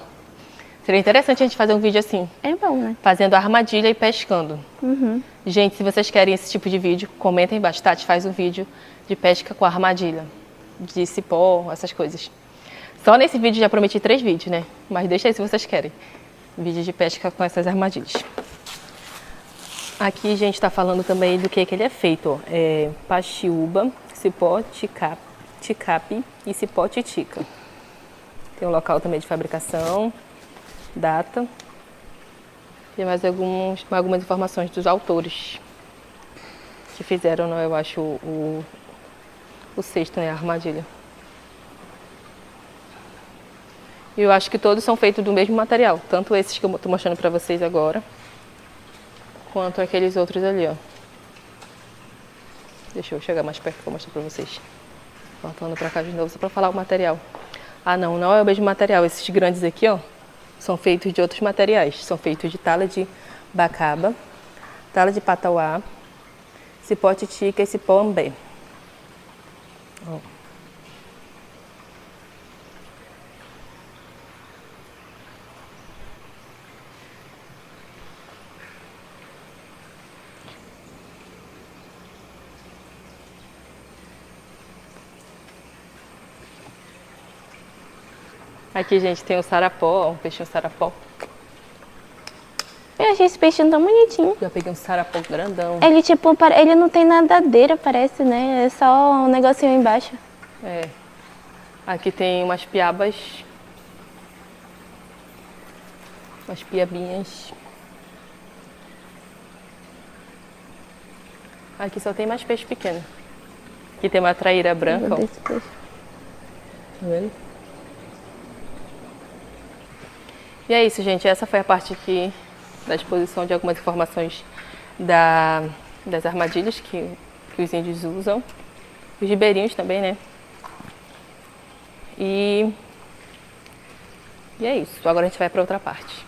Seria interessante a gente fazer um vídeo assim. É bom, né? Fazendo armadilha e pescando. Gente, se vocês querem esse tipo de vídeo, comentem embaixo. Tati faz um vídeo de pesca com armadilha. De cipó, essas coisas. Só nesse vídeo já prometi 3 vídeos, né? Mas deixa aí se vocês querem. Vídeo de pesca com essas armadilhas. Aqui a gente está falando também do que ele é feito. Ó. Paxiúba, cipó ticape e cipó titica. Tem um local também de fabricação, data. E mais algumas informações dos autores que fizeram, né, eu acho, o cesto, né, a armadilha. E eu acho que todos são feitos do mesmo material, tanto esses que eu estou mostrando para vocês agora, quanto aqueles outros ali, ó. Deixa eu chegar mais perto para mostrar para vocês. Voltando para cá de novo, só para falar o material. Ah, não é o mesmo material. Esses grandes aqui, ó, são feitos de outros materiais. São feitos de tala de bacaba, tala de patauá, cipó titica e cipó ambé. Ó. Aqui, gente, tem o sarapó, um peixinho sarapó. Eu achei esse peixinho tão bonitinho. Já peguei um sarapó grandão. Ele, tipo, ele não tem nadadeira, parece, né? É só um negocinho embaixo. É. Aqui tem umas piabas. Umas piabinhas. Aqui só tem mais peixe pequeno. Aqui tem uma traíra branca, ó. Tá vendo? E é isso, gente. Essa foi a parte aqui da exposição de algumas informações das armadilhas que os índios usam. Os ribeirinhos também, né? E é isso. Agora a gente vai para outra parte.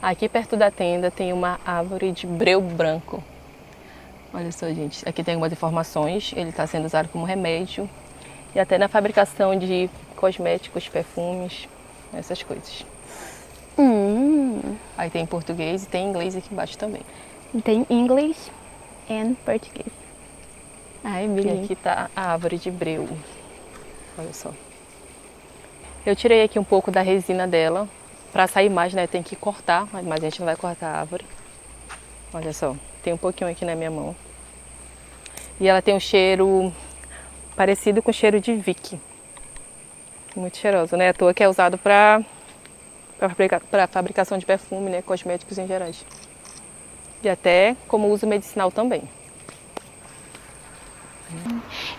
Aqui perto da tenda tem uma árvore de breu branco. Olha só, gente. Aqui tem algumas informações. Ele está sendo usado como remédio e até na fabricação de cosméticos, perfumes, essas coisas. Aí tem em português e tem em inglês aqui embaixo também. Tem inglês e português. Ai, E bilhete. aqui tá a árvore de breu. Olha só. Eu tirei aqui um pouco da resina dela. Pra sair mais, né, tem que cortar, mas a gente não vai cortar a árvore. Olha só, tem um pouquinho aqui na minha mão. E ela tem um cheiro parecido com o cheiro de Vick. Muito cheiroso, né? À toa que é usado para fabricação de perfume, né, cosméticos em geral. E até como uso medicinal também.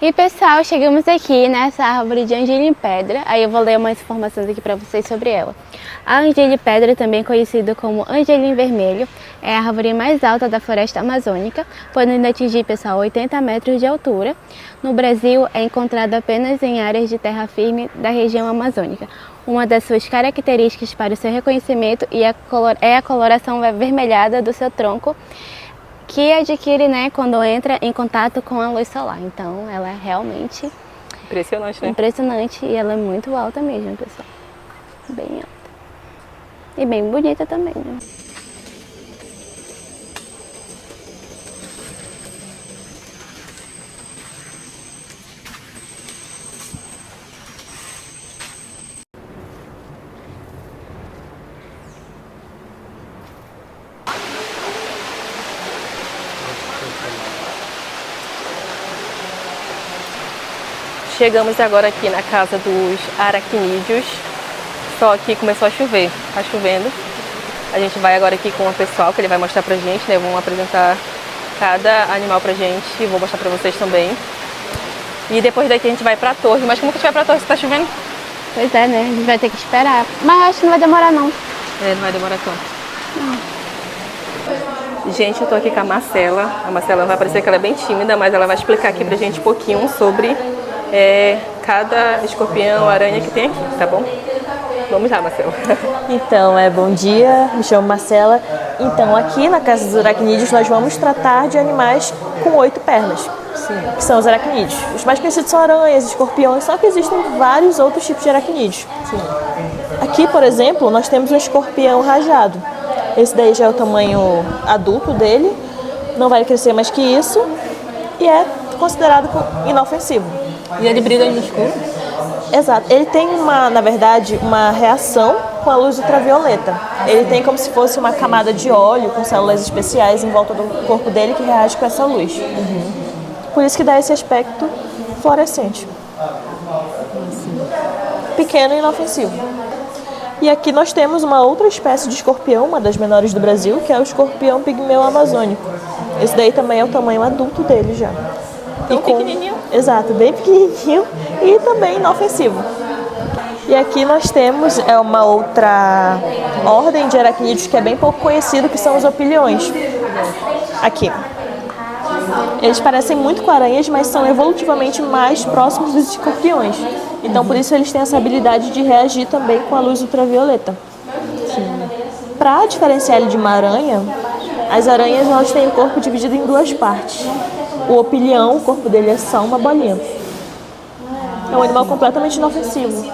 E pessoal, chegamos aqui nessa árvore de angelina pedra. Aí eu vou ler umas informações aqui para vocês sobre ela. A angelina pedra, também conhecida como angelim vermelho, é a árvore mais alta da floresta amazônica, podendo atingir, pessoal, 80 metros de altura. No Brasil, é encontrada apenas em áreas de terra firme da região amazônica. Uma das suas características para o seu reconhecimento é a coloração avermelhada do seu tronco, que adquire, né, quando entra em contato com a luz solar. Então, ela é realmente Impressionante, né? impressionante e ela é muito alta mesmo, pessoal. Bem alta. E bem bonita também, né? Chegamos agora aqui na casa dos aracnídeos, só que começou a chover, tá chovendo. A gente vai agora aqui com o pessoal, que ele vai mostrar pra gente, né? Vão apresentar cada animal pra gente e vou mostrar pra vocês também. E depois daqui a gente vai pra torre, mas como que a gente vai pra torre se tá chovendo? Pois é, né? A gente vai ter que esperar. Mas acho que não vai demorar, não. É, não vai demorar tanto. Gente, eu tô aqui com a Marcela. A Marcela vai parecer que ela é bem tímida, mas ela vai explicar aqui pra gente um pouquinho sobre cada escorpião, aranha que tem aqui, tá bom? Vamos lá, Marcela. Então, bom dia, me chamo Marcela. Então, aqui na Casa dos Aracnídeos nós vamos tratar de animais com 8 pernas, que são os aracnídeos. Os mais conhecidos são aranhas, escorpiões, só que existem vários outros tipos de aracnídeos. Aqui, por exemplo, nós temos um escorpião rajado. Esse daí já é o tamanho adulto dele, não vai crescer mais que isso e é considerado inofensivo. E ele brilha no escuro? Exato. Ele tem na verdade, uma reação com a luz ultravioleta. Ele tem como se fosse uma camada de óleo com células especiais em volta do corpo dele que reage com essa luz. Por isso que dá esse aspecto fluorescente. Pequeno e inofensivo. E aqui nós temos uma outra espécie de escorpião, uma das menores do Brasil, que é o escorpião pigmeu amazônico. Esse daí também é o tamanho adulto dele já. Pequenininho. Exato, bem pequenininho e também inofensivo. E aqui nós temos uma outra ordem de aracnídeos que é bem pouco conhecida, que são os opiliões. Aqui. Eles parecem muito com aranhas, mas são evolutivamente mais próximos dos escorpiões. Então, por isso, eles têm essa habilidade de reagir também com a luz ultravioleta. Para diferenciar ele de uma aranha, as aranhas elas têm o corpo dividido em 2 partes. O opilião, o corpo dele é só uma bolinha. É um animal completamente inofensivo.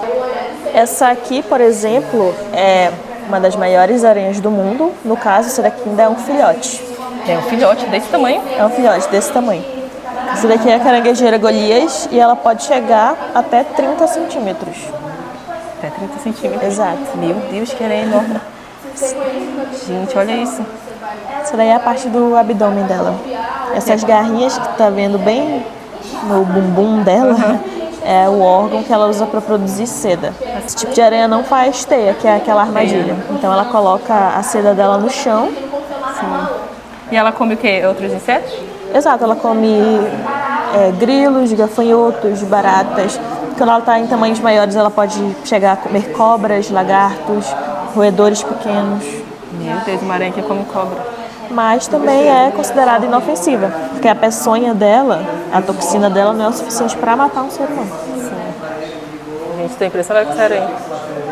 Essa aqui, por exemplo, é uma das maiores aranhas do mundo. No caso, essa daqui ainda é um filhote. É um filhote desse tamanho? É um filhote desse tamanho. Essa daqui é a caranguejeira Golias e ela pode chegar até 30 centímetros. Até 30 centímetros. Exato. Meu Deus, que ela é enorme. Gente, olha isso. Essa daí é a parte do abdômen dela. Essas garrinhas que tá vendo bem no bumbum dela é o órgão que ela usa para produzir seda. Esse tipo de aranha não faz teia, que é aquela armadilha. Então ela coloca a seda dela no chão. E ela come o quê? Outros insetos? Exato, ela come grilos, gafanhotos, baratas. Quando ela está em tamanhos maiores, ela pode chegar a comer cobras, lagartos, roedores pequenos. Meu Deus, uma aranha que come cobra. Mas também é considerada inofensiva, porque a peçonha dela, a toxina dela, não é o suficiente para matar um ser humano. Gente, tô impressionada com essa aranha.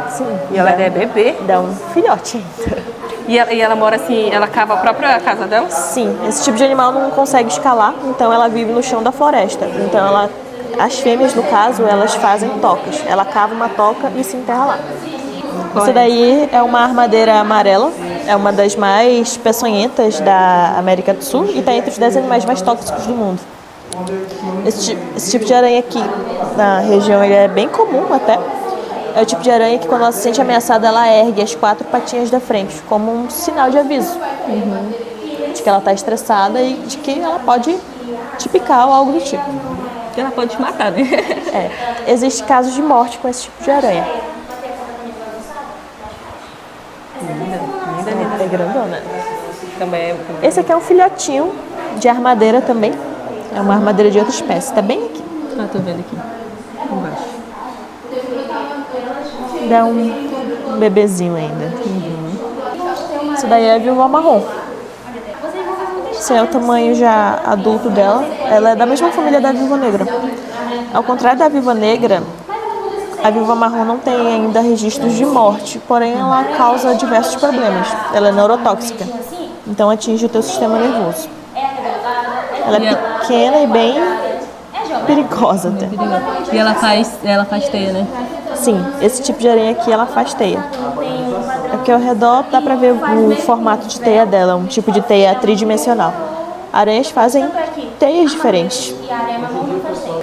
Sim. E ela é bebê. Dá um filhote ainda. E ela mora assim, ela cava a própria casa dela? Sim, esse tipo de animal não consegue escalar, então ela vive no chão da floresta. Então as fêmeas, no caso, elas fazem tocas. Ela cava uma toca e se enterra lá. Essa daí é uma armadeira amarela, é uma das mais peçonhentas da América do Sul e está entre os 10 animais mais tóxicos do mundo. Esse tipo de aranha aqui na região ele é bem comum até. É o tipo de aranha que quando ela se sente ameaçada, ela ergue as 4 patinhas da frente, como um sinal de aviso. De que ela está estressada e de que ela pode te picar ou algo do tipo. Ela pode te matar, né? Existem casos de morte com esse tipo de aranha. Linda. É grandona. Também Esse aqui é um filhotinho de armadeira também. É uma armadeira de outra espécie. Tá bem aqui. Ah, tô vendo aqui. Embaixo. Dá um bebezinho ainda. Isso daí é a viúva marrom. Esse é o tamanho já adulto dela. Ela é da mesma família da viúva negra. Ao contrário da viúva negra, a viúva marrom não tem ainda registros de morte, porém ela causa diversos problemas. Ela é neurotóxica, então atinge o teu sistema nervoso. Ela é pequena e bem perigosa até. E ela faz teia, né? Sim, esse tipo de aranha aqui ela faz teia. Aqui ao redor dá pra ver o formato de teia dela, um tipo de teia tridimensional. Aranhas fazem teias diferentes.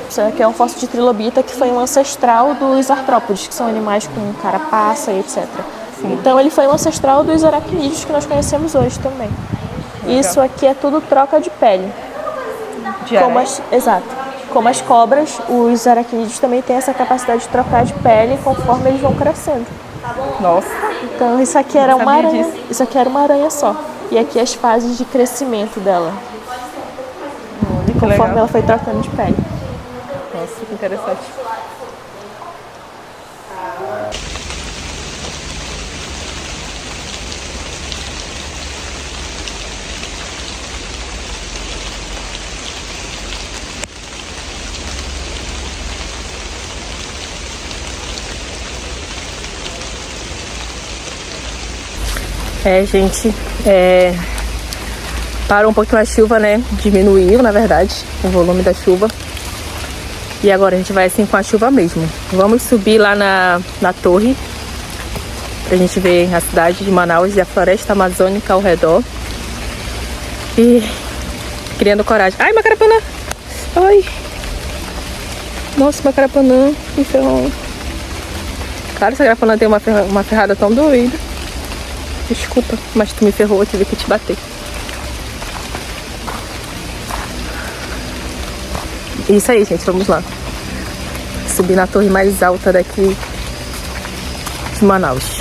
Isso aqui é um fóssil de trilobita que foi um ancestral dos artrópodes, que são animais com carapaça e etc. Então ele foi um ancestral dos aracnídeos que nós conhecemos hoje também. Isso aqui é tudo troca de pele. Exato. Como as cobras, os aracnídeos também têm essa capacidade de trocar de pele conforme eles vão crescendo. Nossa. Então isso aqui era uma aranha. disso. Isso aqui era uma aranha só. E aqui as fases de crescimento dela. Conforme ela foi trocando de pele. Nossa, que interessante. Gente, parou um pouquinho a chuva, né? Diminuiu, na verdade, o volume da chuva. E agora a gente vai assim com a chuva mesmo. Vamos subir lá na torre pra gente ver a cidade de Manaus e a floresta amazônica ao redor. E criando coragem. Ai, Macarapanã! Ai! Nossa, Macarapanã, que ferrão. Claro, essa Macarapanã tem uma ferrada tão doida. Desculpa, mas tu me ferrou, eu tive que te bater. Isso aí, gente, vamos lá. Subir na torre mais alta daqui de Manaus.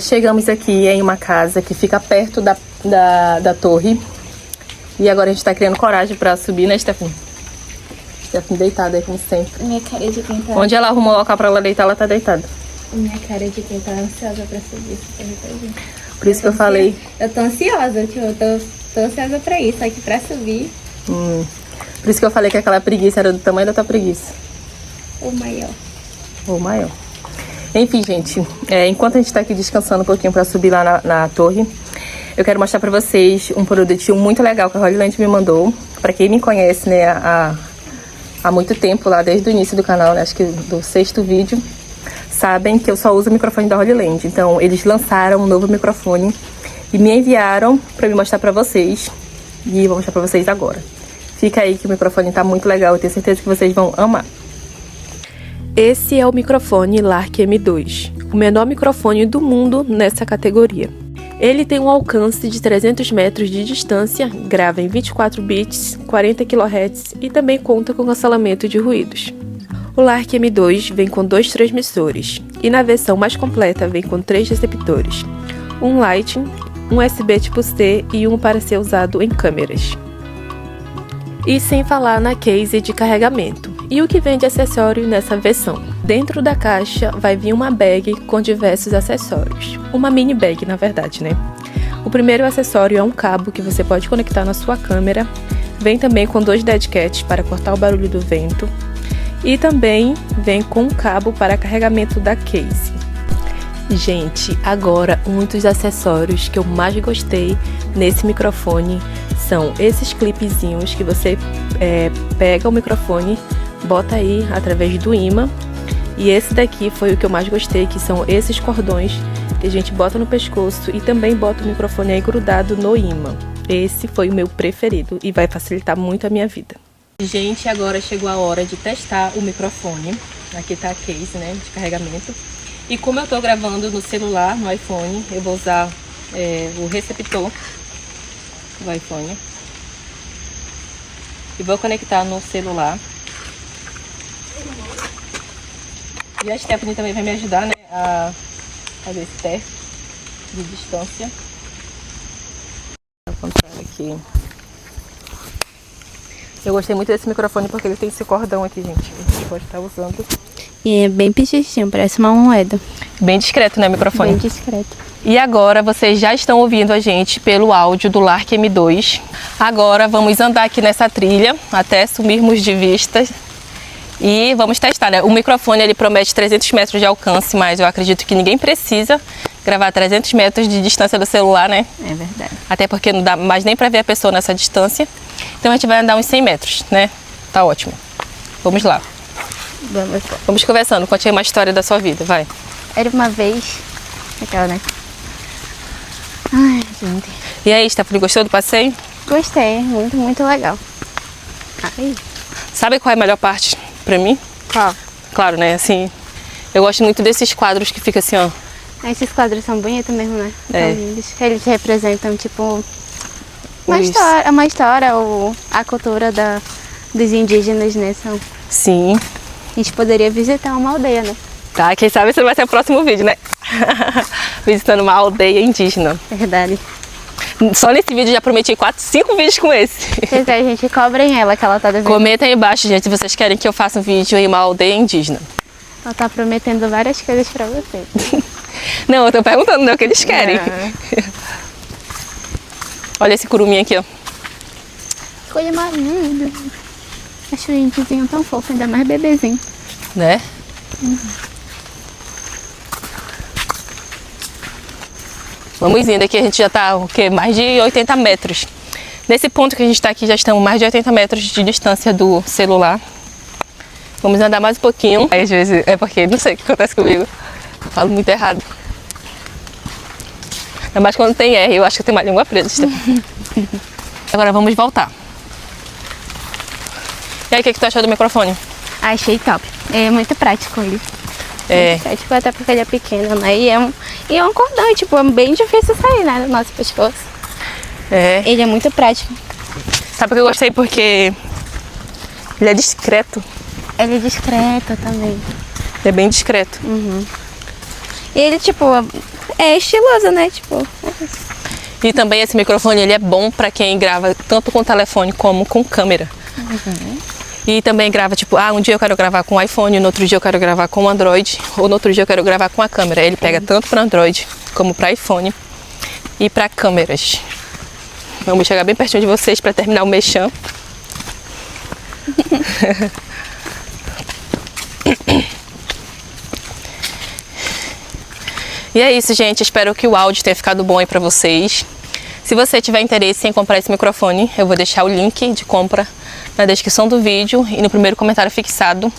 Chegamos aqui em uma casa que fica perto da torre. E agora a gente tá criando coragem pra subir, né, Stephanie? Stephanie deitada aí, como sempre. Minha cara de quem tá... Onde ela arrumou o local pra ela deitar, ela tá deitada. Minha cara de quem tá ansiosa pra subir esse território. Por isso que eu falei. Eu tô ansiosa, tipo, eu tô ansiosa pra isso, só que pra subir, Por isso que eu falei que aquela preguiça era do tamanho da tua preguiça. o maior. Ou maior. Enfim, gente, enquanto a gente tá aqui descansando um pouquinho pra subir lá na torre, eu quero mostrar pra vocês um produtinho muito legal que a Holy Land me mandou. Pra quem me conhece, né, há muito tempo, lá desde o início do canal, né, acho que do 6º vídeo, sabem que eu só uso o microfone da Holy Land. Então, eles lançaram um novo microfone e me enviaram pra me mostrar pra vocês. E eu vou mostrar pra vocês agora. Fica aí que o microfone tá muito legal, eu tenho certeza que vocês vão amar. Esse é o microfone Lark M2, o menor microfone do mundo nessa categoria. Ele tem um alcance de 300 metros de distância, grava em 24 bits, 40 kHz e também conta com cancelamento de ruídos. O Lark M2 vem com 2 transmissores e na versão mais completa vem com 3 receptores, um Lightning, um USB tipo C e um para ser usado em câmeras. E sem falar na case de carregamento. E o que vem de acessório nessa versão? Dentro da caixa vai vir uma bag com diversos acessórios. Uma mini bag, na verdade, né? O primeiro acessório é um cabo que você pode conectar na sua câmera. Vem também com 2 dead cats para cortar o barulho do vento. E também vem com um cabo para carregamento da case. Gente, agora um dos acessórios que eu mais gostei nesse microfone são esses clipezinhos que você pega o microfone, bota aí através do imã. E esse daqui foi o que eu mais gostei, que são esses cordões que a gente bota no pescoço e também bota o microfone aí grudado no imã. Esse foi o meu preferido e vai facilitar muito a minha vida. Gente, agora chegou a hora de testar o microfone. Aqui tá a case, né, de carregamento. E como eu tô gravando no celular, no iPhone, eu vou usar o receptor do iPhone. E vou conectar no celular. E a Stephanie também vai me ajudar, né, a fazer esse teste de distância. Ao contrário aqui. Eu gostei muito desse microfone porque ele tem esse cordão aqui, gente. A gente pode estar usando. E é bem pichitinho, parece uma moeda. Bem discreto, né, o microfone? Bem discreto. E agora vocês já estão ouvindo a gente pelo áudio do Lark M2. Agora vamos andar aqui nessa trilha até sumirmos de vista. E vamos testar, né? O microfone ele promete 300 metros de alcance, mas eu acredito que ninguém precisa gravar 300 metros de distância do celular, né? É verdade. Até porque não dá mais nem pra ver a pessoa nessa distância. Então a gente vai andar uns 100 metros, né? Tá ótimo. Vamos lá. Vamos conversando. Conte aí uma história da sua vida, vai. Era uma vez... Aquela, né? Ai, gente. E aí, Stephanie, gostou do passeio? Gostei. Muito, muito legal. Ai. Sabe qual é a melhor parte pra mim? Qual? Claro, né? Assim, eu gosto muito desses quadros que fica assim, ó. Esses quadros são bonitos mesmo, né? É. São lindos. Eles representam, tipo... Uma Os- história, a cultura dos indígenas, né? Sim. A gente poderia visitar uma aldeia, né? Tá, quem sabe esse vai ser o próximo vídeo, né? Visitando uma aldeia indígena. Verdade. Só nesse vídeo já prometi 5 vídeos com esse. Se quiser, a gente cobrem ela, que ela tá devendo. Comenta aí embaixo, gente, se vocês querem que eu faça um vídeo em uma aldeia indígena. Ela tá prometendo várias coisas pra você. Não, eu tô perguntando, né, o que eles querem. Olha esse curumim aqui, ó. Coisa mais linda. Acho o índiozinho tão fofo, ainda mais bebezinho. Né? Vamos indo aqui, a gente já tá, o quê? Mais de 80 metros. Nesse ponto que a gente tá aqui, já estamos mais de 80 metros de distância do celular. Vamos andar mais um pouquinho. Aí, às vezes, é porque não sei o que acontece comigo. Eu falo muito errado. Ainda mais quando tem R, eu acho que eu tenho uma língua presa. Agora vamos voltar. E aí, o que tu achou do microfone? Achei top. É muito prático ele. É, Muito prático, até porque ele é pequeno, né? E é um cordão, tipo, é bem difícil sair, né? Do nosso pescoço. Ele é muito prático. Sabe por que eu gostei? Porque ele é discreto. Ele é discreto também. Ele é bem discreto. E ele, tipo, é estiloso, né? Tipo, E também esse microfone ele é bom pra quem grava tanto com telefone como com câmera. E também grava, tipo, um dia eu quero gravar com iPhone, no outro dia eu quero gravar com Android, ou no outro dia eu quero gravar com a câmera. Ele pega tanto para Android como para iPhone e para câmeras. Vamos chegar bem pertinho de vocês para terminar o mexão. E é isso, gente. Espero que o áudio tenha ficado bom aí para vocês. Se você tiver interesse em comprar esse microfone, eu vou deixar o link de compra na descrição do vídeo e no primeiro comentário fixado.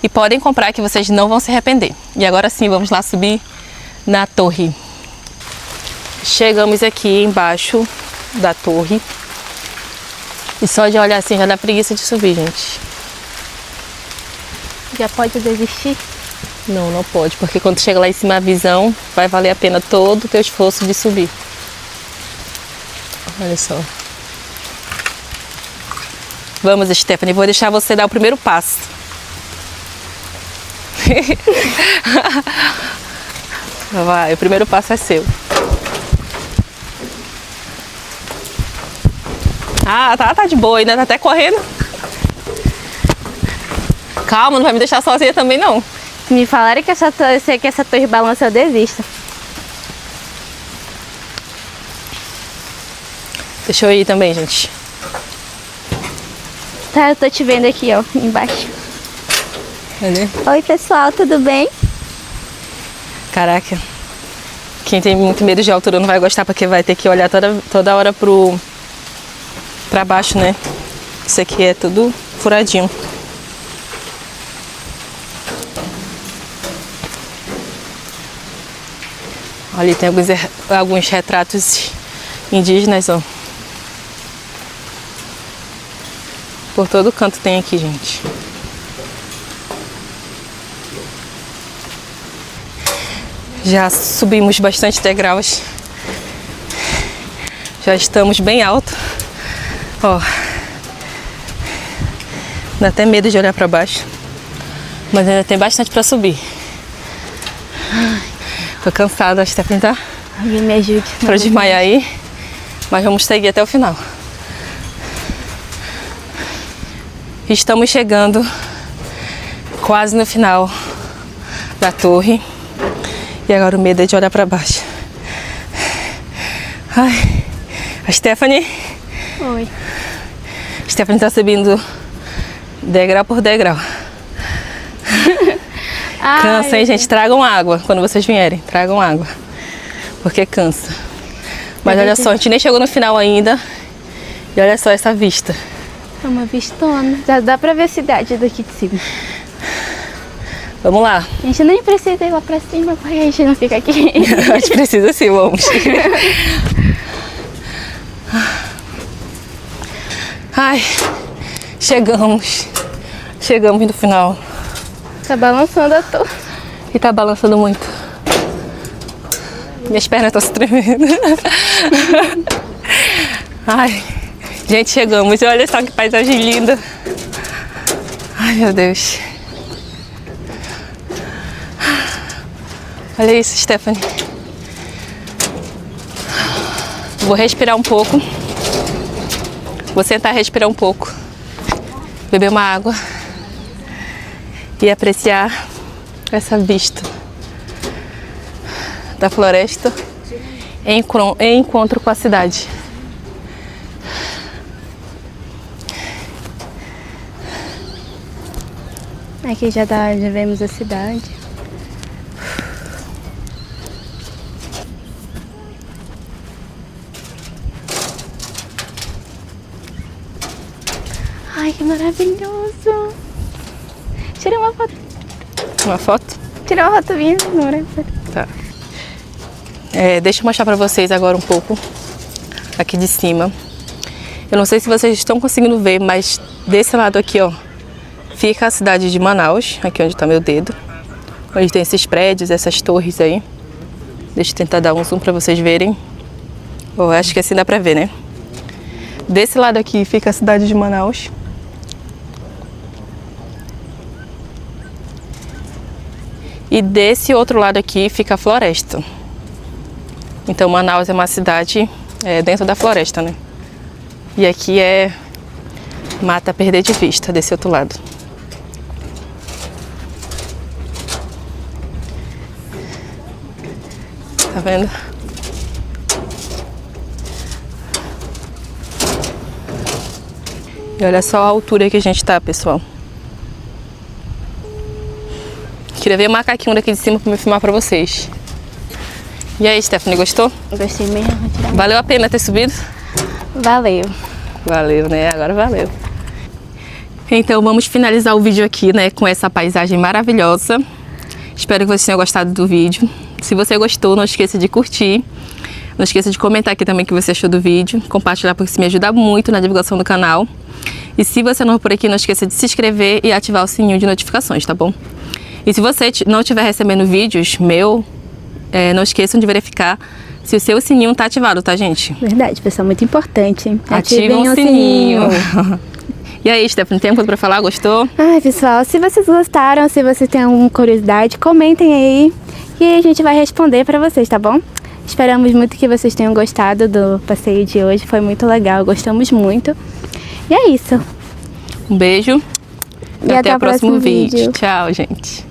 E podem comprar que vocês não vão se arrepender. E agora sim, vamos lá subir na torre. Chegamos aqui embaixo da torre. E só de olhar assim já dá preguiça de subir, gente. Já pode desistir? Não, não pode, porque quando chega lá em cima a visão, vai valer a pena todo o teu esforço de subir. Olha só. Vamos, Stephanie, vou deixar você dar o primeiro passo. Vai, o primeiro passo é seu. Ah, tá de boa, ainda tá até correndo. Calma, não vai me deixar sozinha também, não. Se me falarem que essa torre balança, eu desisto. Deixa eu ir também, gente. Tá, eu tô te vendo aqui, ó, embaixo. Cadê? Oi, pessoal, tudo bem? Caraca. Quem tem muito medo de altura não vai gostar, porque vai ter que olhar toda hora pra baixo, né? Isso aqui é tudo furadinho. Ali tem alguns retratos indígenas, ó. Por todo canto tem aqui, gente. Já subimos bastante degraus. Já estamos bem alto. Ó. Dá até medo de olhar para baixo. Mas ainda tem bastante para subir. Tô cansada, acho que tá tentar. Alguém me ajude. Pra desmaiar aí. Mas vamos seguir até o final. Estamos chegando quase no final da torre. E agora o medo é de olhar para baixo. Ai, a Stephanie. Oi. A Stephanie tá subindo degrau por degrau. Cansa, hein, gente? Tragam água quando vocês vierem. Tragam água. Porque cansa. Mas olha só, a gente nem chegou no final ainda. E olha só essa vista. É uma vistona. Já dá pra ver a cidade daqui de cima. Vamos lá. A gente nem precisa ir lá pra cima, porque a gente não fica aqui. A gente precisa sim, vamos. Ai, chegamos. Chegamos no final. Tá balançando a torre. E tá balançando muito. Minhas pernas estão se tremendo. Ai, gente, chegamos. Olha só que paisagem linda. Ai, meu Deus. Olha isso, Stephanie. Vou respirar um pouco. Vou sentar e respirar um pouco. Beber uma água. E apreciar essa vista da floresta em encontro com a cidade. Aqui já vemos a cidade. Ai, que maravilhoso! Tirei uma foto. Uma foto? Tirei uma foto minha. Tá. Deixa eu mostrar pra vocês agora um pouco aqui de cima. Eu não sei se vocês estão conseguindo ver, mas desse lado aqui, ó, fica a cidade de Manaus, aqui onde tá meu dedo. Onde tem esses prédios, essas torres aí. Deixa eu tentar dar um zoom pra vocês verem. Oh, acho que assim dá pra ver, né? Desse lado aqui fica a cidade de Manaus. E desse outro lado aqui fica a floresta. Então Manaus é uma cidade dentro da floresta, né? E aqui é mata a perder de vista, desse outro lado. Tá vendo? E olha só a altura que a gente tá, pessoal. Queria ver o macaquinho daqui de cima para me filmar para vocês. E aí, Stephanie, gostou? Gostei mesmo. Valeu a pena ter subido? Valeu. Valeu, né? Agora valeu. Então vamos finalizar o vídeo aqui, né, com essa paisagem maravilhosa. Espero que vocês tenham gostado do vídeo. Se você gostou, não esqueça de curtir. Não esqueça de comentar aqui também o que você achou do vídeo. Compartilhar, porque isso me ajuda muito na divulgação do canal. E se você não for por aqui, não esqueça de se inscrever e ativar o sininho de notificações, tá bom? E se você não estiver recebendo vídeos não esqueçam de verificar se o seu sininho tá ativado, tá, gente? Verdade, pessoal, muito importante. Ativem o sininho. E aí, Stephanie, tem coisa pra falar? Gostou? Ai, pessoal, se vocês gostaram, se vocês têm alguma curiosidade, comentem aí e a gente vai responder pra vocês, tá bom? Esperamos muito que vocês tenham gostado do passeio de hoje, foi muito legal, gostamos muito. E é isso. Um beijo E até o próximo vídeo. Tchau, gente.